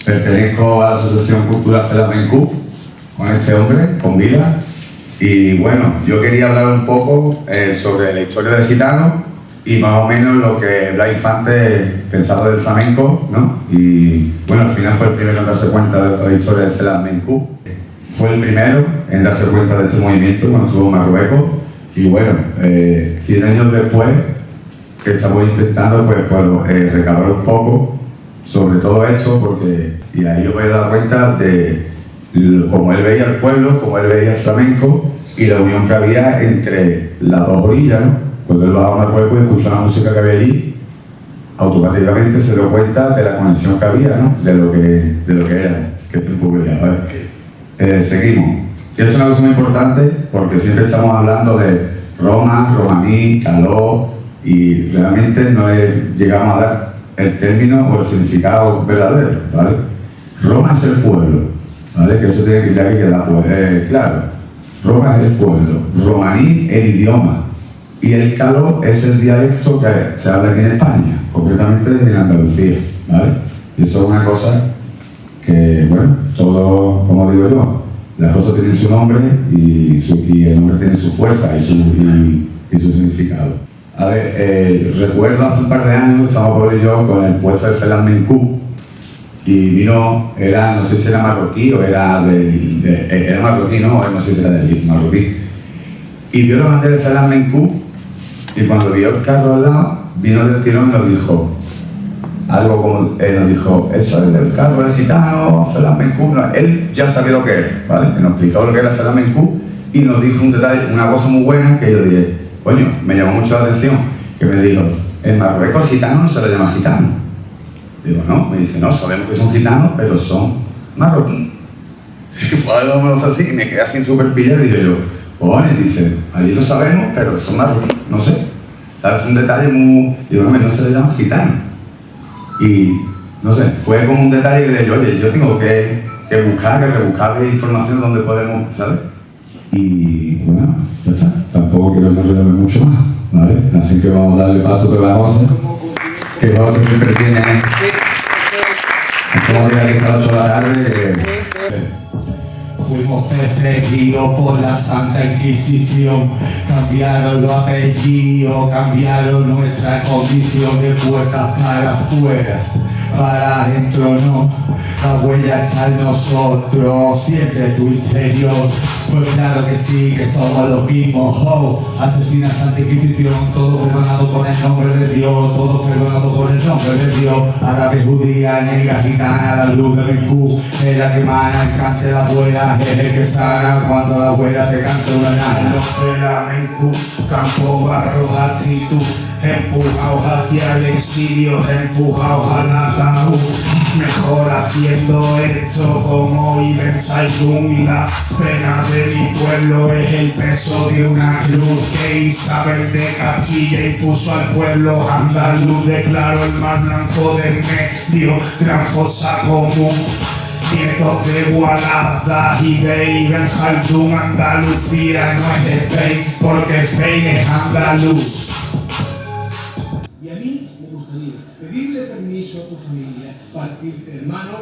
pertenezco a la Asociación Cultural Flamenco con este hombre, con Vila. Y bueno, yo quería hablar un poco sobre la historia del gitano y más o menos lo que Blas Infante pensaba del flamenco, ¿no? Y bueno, al final fue el primero en darse cuenta de la historia del flamenco. Fue el primero en darse cuenta de este movimiento cuando estuvo en Marruecos. Y bueno, 100 años después, que estamos intentando recabar un poco sobre todo esto, porque y ahí yo me he dado cuenta de cómo él veía el pueblo, cómo él veía el flamenco y la unión que había entre las dos orillas, ¿no? Cuando él bajaba a Marruecos y escuchó la música que había allí, automáticamente se dio cuenta de la conexión que había, ¿no? De lo que era, que es un poco ya, ¿vale? Seguimos. Y esto es una cosa muy importante porque siempre estamos hablando de Roma, romaní, caló, y realmente no le llegamos a dar el término o el significado verdadero, ¿vale? Roma es el pueblo, ¿vale? Que eso tiene que quedar claro. Roma es el pueblo, romaní el idioma, y el caló es el dialecto que se habla aquí en España, concretamente en Andalucía, ¿vale? Y eso es una cosa que, bueno, todo, como digo yo, las cosas tienen su nombre y el nombre tiene su fuerza y su significado. A ver, recuerdo hace un par de años, estábamos Pablo y yo con el puesto de Flamenco y vino, no sé si era marroquí o era marroquí, no sé si era del marroquí. Y vio la bandera de Flamenco y cuando vio el carro al lado, vino del tirón y nos dijo algo como, nos dijo, eso es del carro del gitano, Flamenco. No, él ya sabía lo que era, ¿vale? Nos explicó lo que era Flamenco y nos dijo un detalle, una cosa muy buena que yo dije, coño, me llamó mucho la atención, que me dijo, en Marruecos el gitano no se le llama gitano. Digo, no, me dice, no, sabemos que son gitanos, pero son marroquíes. Y fue algo así, y me quedé así súper pillado y dije yo, coño, dice, allí lo sabemos, pero son marroquíes, no sé. ¿Sabes? Un detalle muy, digo, no se le llama gitano. Y, no sé, fue como un detalle que dije, oye, yo tengo que rebuscar información donde podemos, ¿sabes? Y bueno, ya está. Tampoco quiero enrollarme mucho más, ¿vale? Así que vamos a darle paso a la José, que José siempre tiene... Como día que está a las 8 de la tarde... Fuimos perseguidos por la Santa Inquisición, cambiaron los apellidos, cambiaron nuestra condición de puertas para afuera, para adentro no, la huella está en nosotros, siente tu interior, pues claro que sí, que somos los mismos, asesina Santa Inquisición, todo perdonado por el nombre de Dios, todo perdonado por el nombre de Dios, árabe, judía, negra, gitana, la luz de Bencú, es la que emana el cante de la abuela. Es el que sana cuando la abuela te canta una nana. Los flamenco, campo, barro, actitud, empujados hacia el exilio, empujados al ataúd. Mejor haciendo esto como Ibn Saidún. La pena de mi pueblo es el peso de una cruz que Isabel de Castilla impuso al pueblo andaluz. Declaró el mar blanco del medio, gran fosa común. Nietos de Gualada y de Ibn Khaldún, Andalucía no es Spain, porque Spain es andaluz. Y a mí me gustaría pedirle permiso a tu familia para decirte, hermano,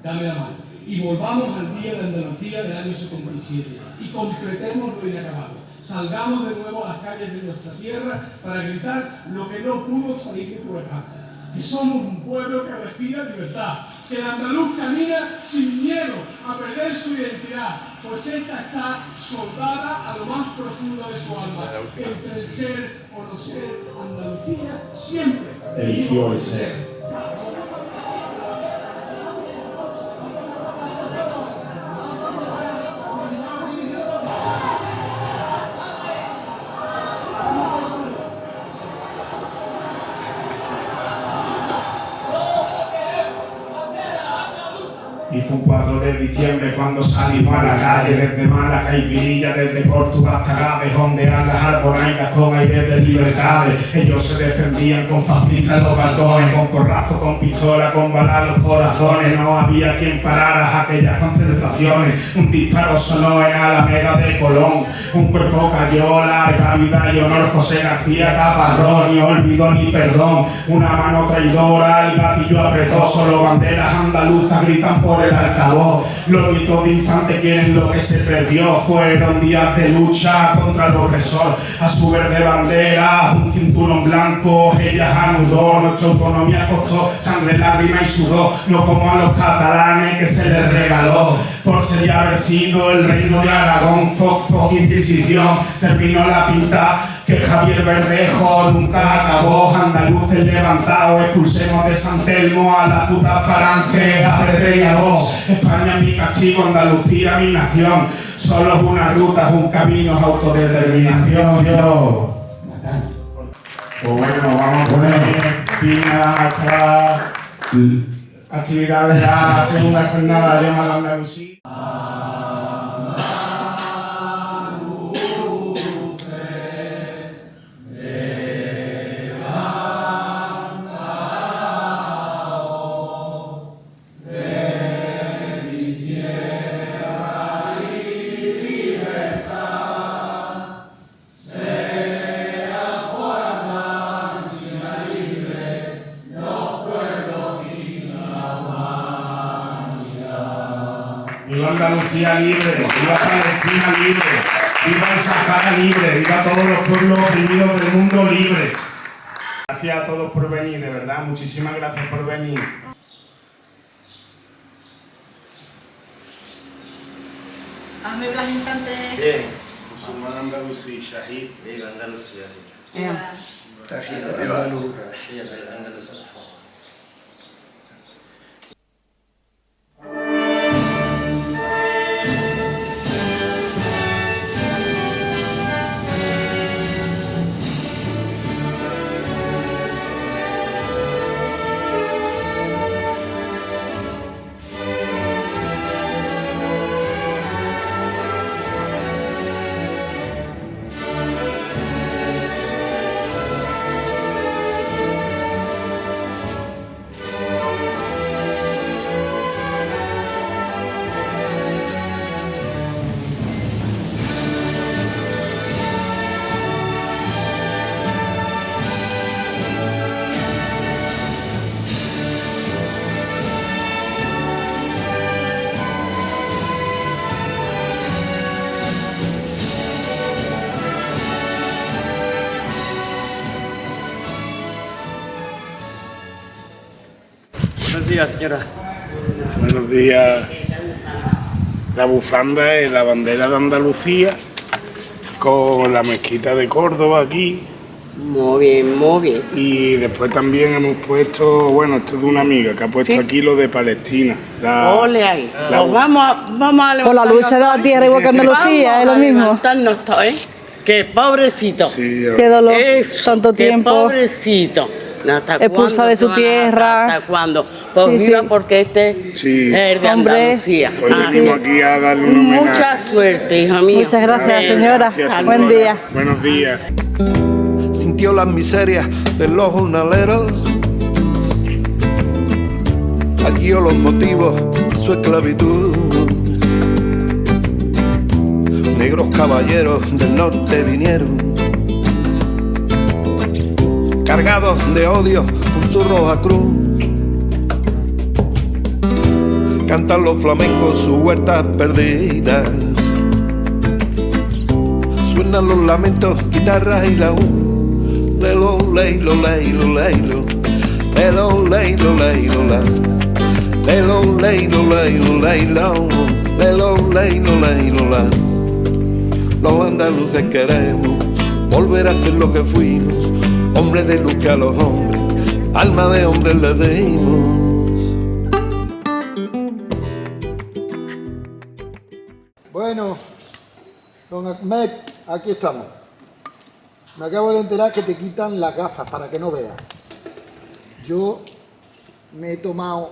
dame la mano. Y volvamos al día de Andalucía del año 77 y completemos lo inacabado. Salgamos de nuevo a las calles de nuestra tierra para gritar lo que no pudo salir de tu garganta. Que somos un pueblo que respira libertad, que el andaluz camina sin miedo a perder su identidad, pues esta está soldada a lo más profundo de su alma. Entre el ser o no ser, Andalucía siempre eligió el ser. Y fue un 4 de diciembre cuando salimos a la calle, desde Málaga y Virilla, desde Portugal hasta Gávez, ondean las albonaidas con aire de libertades. Ellos se defendían con fascistas en los balcones, con porrazo, con pistola, con balas los corazones. No había quien parara aquellas concentraciones. Un disparo sonó en Alameda de Colón, un cuerpo cayó, larga vida y honor. José García Caparrós, ni olvido ni perdón. Una mano traidora, el gatillo apretó, solo banderas andaluzas gritan por el altavoz. pasó. Los gritos de infante quieren lo que se perdió. Fueron días de lucha contra el opresor. A su verde bandera, un cinturón blanco, ella anudó. Nuestra autonomía costó sangre, lágrima y sudor. No como a los catalanes que se les regaló. Por ser y haber sido el reino de Aragón, foc, Inquisición. Terminó la pinta que Javier Verdejo nunca acabó. Andaluces levantados, expulsemos de San Telmo a la puta falange, a Pepe y a vos. España mi castigo, Andalucía mi nación. Solo es una ruta, es un camino, es autodeterminación. Yo. Pues bueno, vamos a poner fin a esta actividad de la segunda jornada llamada Andalucía. Viva Andalucía libre, viva Palestina libre, viva el Sahara libre, viva todos los pueblos oprimidos del mundo libres. Gracias a todos por venir, de verdad, muchísimas gracias por venir. Hazme Blas Infante. Bien. Musulmán Andalusí, Shahid. Viva Andalucía. Viva Andalucía. Buenos días, señora. Buenos días. La bufanda es la bandera de Andalucía con la mezquita de Córdoba aquí. Muy bien, muy bien. Y después también hemos puesto, bueno, esto es de una amiga que ha puesto aquí lo de Palestina. Ole ahí. Pues vamos a levantarnos. Por la lucha de la tierra igual que Andalucía, es lo mismo. Levantarnos todos, ¿eh? Qué pobrecito. Sí, qué dolor, tanto qué tiempo. Pobrecito. Expulsa de su tierra. ¿Hasta cuándo? Pues viva porque este es de Andalucía. Hoy venimos aquí a darle un homenaje. Mucha suerte, hija mía. Muchas gracias, señora. Buen día. Buenos días. Sintió las miserias de los jornaleros, adquirió los motivos de su esclavitud. Negros caballeros del norte vinieron, cargados de odio con su roja cruz. Cantan los flamencos sus huertas perdidas, suenan los lamentos, guitarras y laúd. Lelo, leilo, leilo, leilo, lelo, leilo, leilo, lelo, leilo, leilo, leilo, lelo, leilo, leilo. Los andaluces queremos volver a ser lo que fuimos, hombres de luz que a los hombres, alma de hombre le dimos. Bueno, don Ahmed, aquí estamos. Me acabo de enterar que te quitan las gafas para que no veas. Yo me he tomado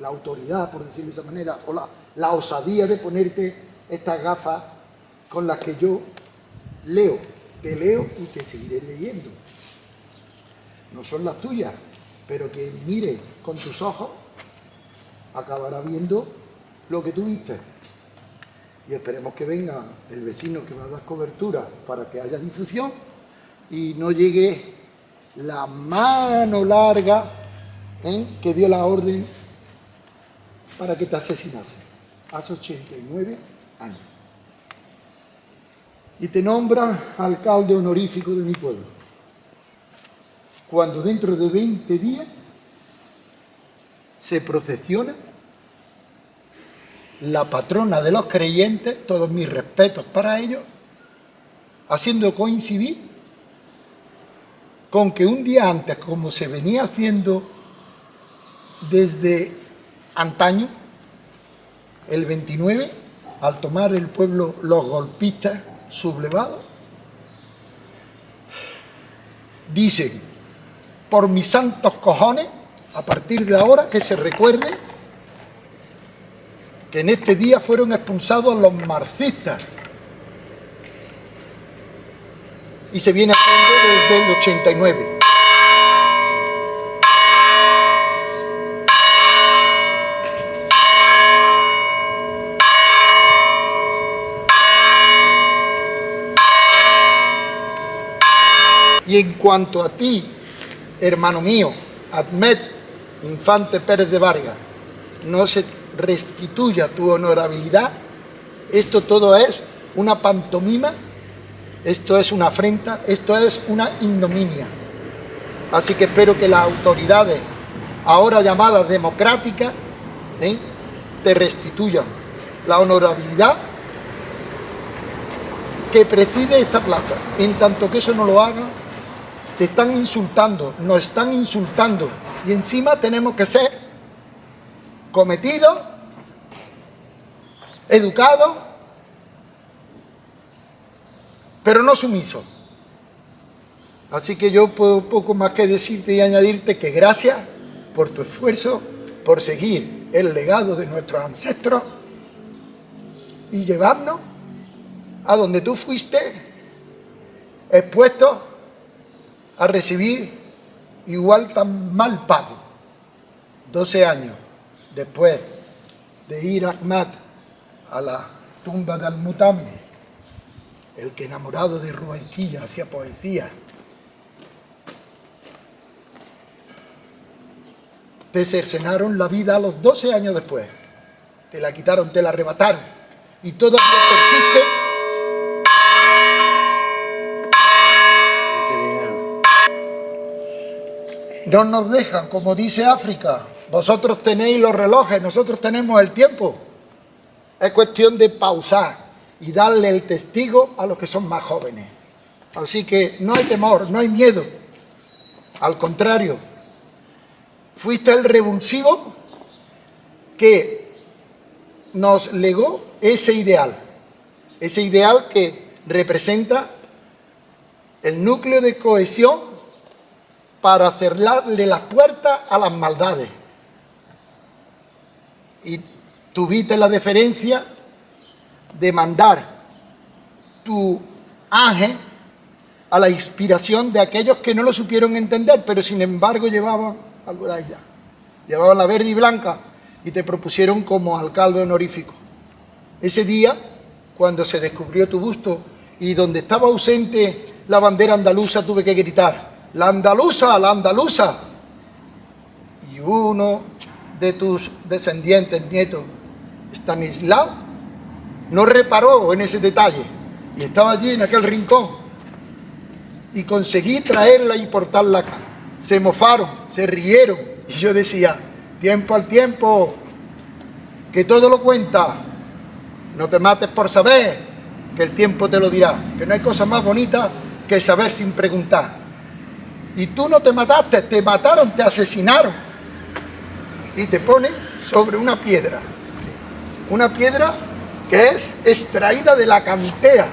la autoridad, por decirlo de esa manera, o la osadía de ponerte estas gafas con las que yo leo. Te leo y te seguiré leyendo. No son las tuyas, pero quien mire con tus ojos acabará viendo lo que tú viste. Y esperemos que venga el vecino que va a dar cobertura para que haya difusión y no llegue la mano larga que dio la orden para que te asesinasen. Hace 89 años. Y te nombran alcalde honorífico de mi pueblo. Cuando dentro de 20 días se procesiona la patrona de los creyentes, todos mis respetos para ellos, haciendo coincidir con que un día antes, como se venía haciendo desde antaño, el 29, al tomar el pueblo los golpistas sublevados, dicen, por mis santos cojones, a partir de ahora que se recuerde que en este día fueron expulsados los marxistas. Y se viene haciendo desde el 89. Y en cuanto a ti, hermano mío, Ahmed Infante Pérez de Vargas, no se restituya tu honorabilidad, esto todo es una pantomima, esto es una afrenta, esto es una ignominia. Así que espero que las autoridades, ahora llamadas democráticas, te restituyan la honorabilidad que preside esta plaza. En tanto que eso no lo hagan, te están insultando, nos están insultando, y encima tenemos que ser cometidos, educados, pero no sumisos. Así que yo puedo poco más que decirte y añadirte que gracias por tu esfuerzo, por seguir el legado de nuestros ancestros y llevarnos a donde tú fuiste expuesto a recibir igual tan mal pago. 12 años después de ir Ahmad a la tumba de Al-Mutammi, el que enamorado de Rubaiyat hacía poesía, te cercenaron la vida a los 12 años después, te la quitaron, te la arrebataron, y todavía persiste. No nos dejan, como dice África, vosotros tenéis los relojes, nosotros tenemos el tiempo. Es cuestión de pausar y darle el testigo a los que son más jóvenes. Así que no hay temor, no hay miedo. Al contrario, fuiste el revulsivo que nos legó ese ideal que representa el núcleo de cohesión para cerrarle las puertas a las maldades. Y tuviste la deferencia de mandar tu ángel a la inspiración de aquellos que no lo supieron entender, pero sin embargo llevaban la verde y blanca y te propusieron como alcalde honorífico. Ese día, cuando se descubrió tu busto y donde estaba ausente la bandera andaluza, tuve que gritar: ¡la andaluza, la andaluza! Y uno de tus descendientes, nieto, Stanislao, no reparó en ese detalle y estaba allí en aquel rincón y conseguí traerla y portarla acá. Se mofaron, se rieron y yo decía: tiempo al tiempo, que todo lo cuenta, no te mates por saber, que el tiempo te lo dirá, que no hay cosa más bonita que saber sin preguntar. Y tú no te mataste, te mataron, te asesinaron. Y te ponen sobre una piedra que es extraída de la cantera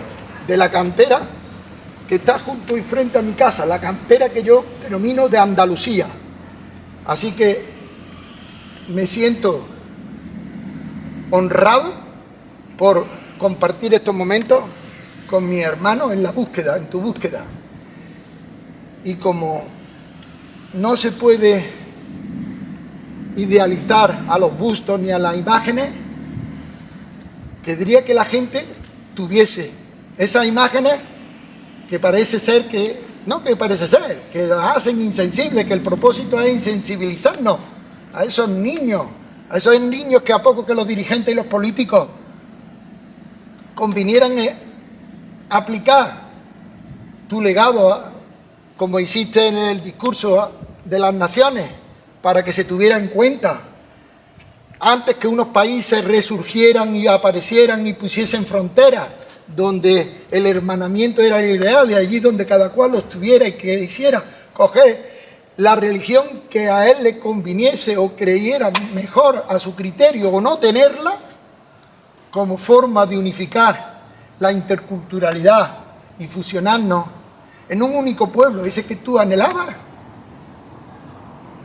que está junto y frente a mi casa, la cantera que yo denomino de Andalucía. Así que me siento honrado por compartir estos momentos con mi hermano en la búsqueda, en tu búsqueda. Y como no se puede idealizar a los bustos ni a las imágenes, querría que la gente tuviese esas imágenes que parece ser que, no que parece ser, que las hacen insensibles, que el propósito es insensibilizarnos a esos niños, a esos niños que a poco que los dirigentes y los políticos convinieran aplicar tu legado, como hiciste en el discurso de las naciones, para que se tuviera en cuenta, antes que unos países resurgieran y aparecieran y pusiesen fronteras, donde el hermanamiento era el ideal y allí donde cada cual lo estuviera y que hiciera coger la religión que a él le conviniese o creyera mejor a su criterio o no tenerla, como forma de unificar la interculturalidad y fusionarnos en un único pueblo, ese que tú anhelabas,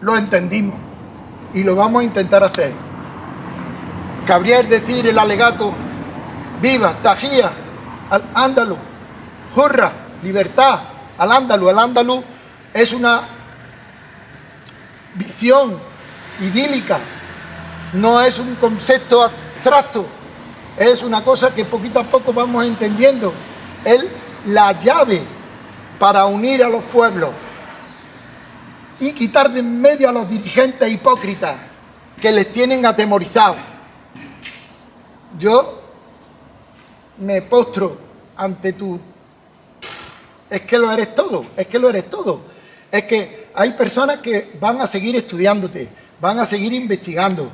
lo entendimos y lo vamos a intentar hacer. Cabría decir el alegato: viva, tajía, al ándalus, hurra, libertad, al ándalus. Al ándalus es una visión idílica, no es un concepto abstracto, es una cosa que poquito a poco vamos entendiendo. Es la llave para unir a los pueblos y quitar de en medio a los dirigentes hipócritas que les tienen atemorizados. Yo me postro ante tu... Es que lo eres todo, es que lo eres todo. Es que hay personas que van a seguir estudiándote, van a seguir investigando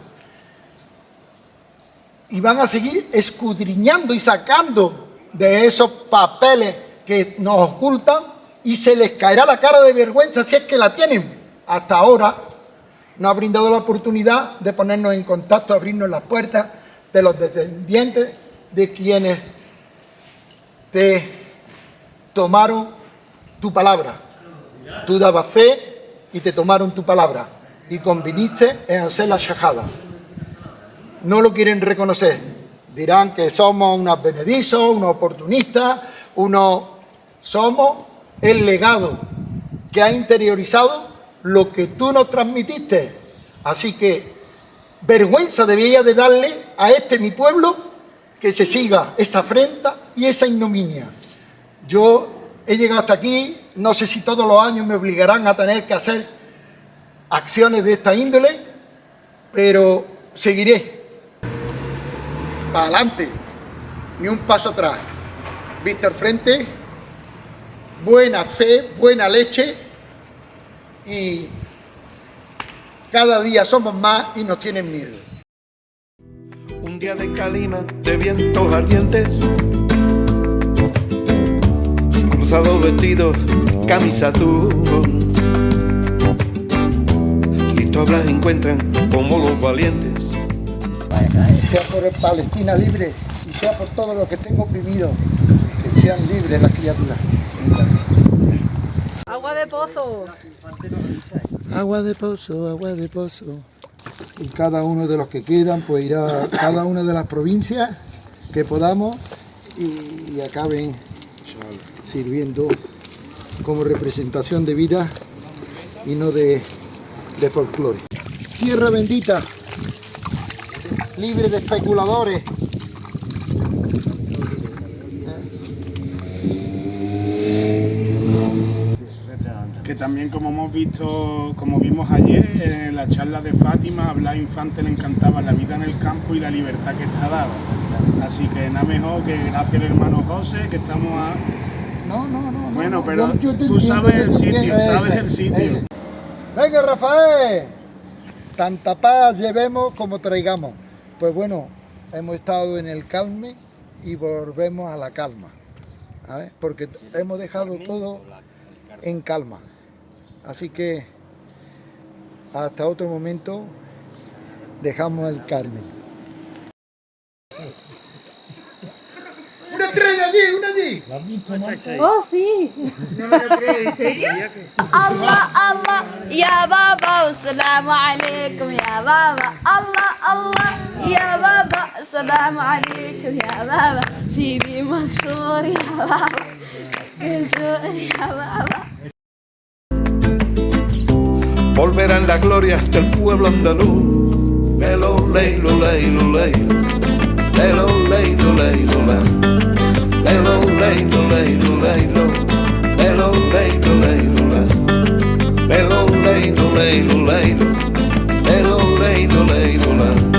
y van a seguir escudriñando y sacando de esos papeles que nos ocultan, y se les caerá la cara de vergüenza si es que la tienen. Hasta ahora nos ha brindado la oportunidad de ponernos en contacto, abrirnos las puertas de los descendientes de quienes te tomaron tu palabra. Tú dabas fe y te tomaron tu palabra y conviniste en hacer la shahada. No lo quieren reconocer. Dirán que somos unos benedizos, unos oportunistas, somos el legado que ha interiorizado lo que tú nos transmitiste. Así que vergüenza debía de darle a mi pueblo que se siga esa afrenta y esa ignominia. Yo he llegado hasta aquí, no sé si todos los años me obligarán a tener que hacer acciones de esta índole, pero seguiré para adelante, ni un paso atrás, vista al frente, buena fe, buena leche, y cada día somos más y nos tienen miedo. Un día de calima, de vientos ardientes, cruzados vestidos, camisa azul, listos hablan, encuentran como los valientes. Sea por Palestina libre y sea por todos los que estén oprimidos, que sean libres las criaturas. Agua de pozo. Agua de pozo, agua de pozo. Y cada uno de los que quedan pues irá a cada una de las provincias que podamos y acaben sirviendo como representación de vida y no de folclore. Tierra bendita, libre de especuladores. Que también, como vimos ayer en la charla de Fátima, a Blas Infante le encantaba la vida en el campo y la libertad que está dada. Así que nada mejor que gracias al hermano José, que estamos a... No. Bueno, pero tú sabes el sitio, sabes el sitio. Venga, Rafael, tanta paz llevemos como traigamos. Pues bueno, hemos estado en el Carmen y volvemos a la calma, ¿sabes? Porque hemos dejado todo en calma. Así que hasta otro momento dejamos el Carmen. ¡Una estrella allí, una allí! ¿La has visto, Marta? ¡Oh, sí! No me lo creo, ¿en serio? Allah, Allah, ya baba, assalamu alaikum, ya baba. Allah, Allah, ya baba, assalamu alaikum, ya baba. Sidi Mansur, ya baba. Ya baba. Volverán las glorias del pueblo andaluz. Lelo, leilo, leilo, leilo. Lelo, leilo, leilo, leilo. Lelo, leilo, leilo, leilo. Lelo, leilo, leilo, leilo. Lelo, leilo, leilo, leilo. Lelo, leilo, leilo, leilo.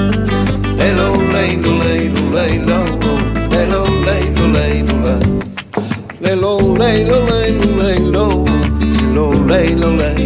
lo lay.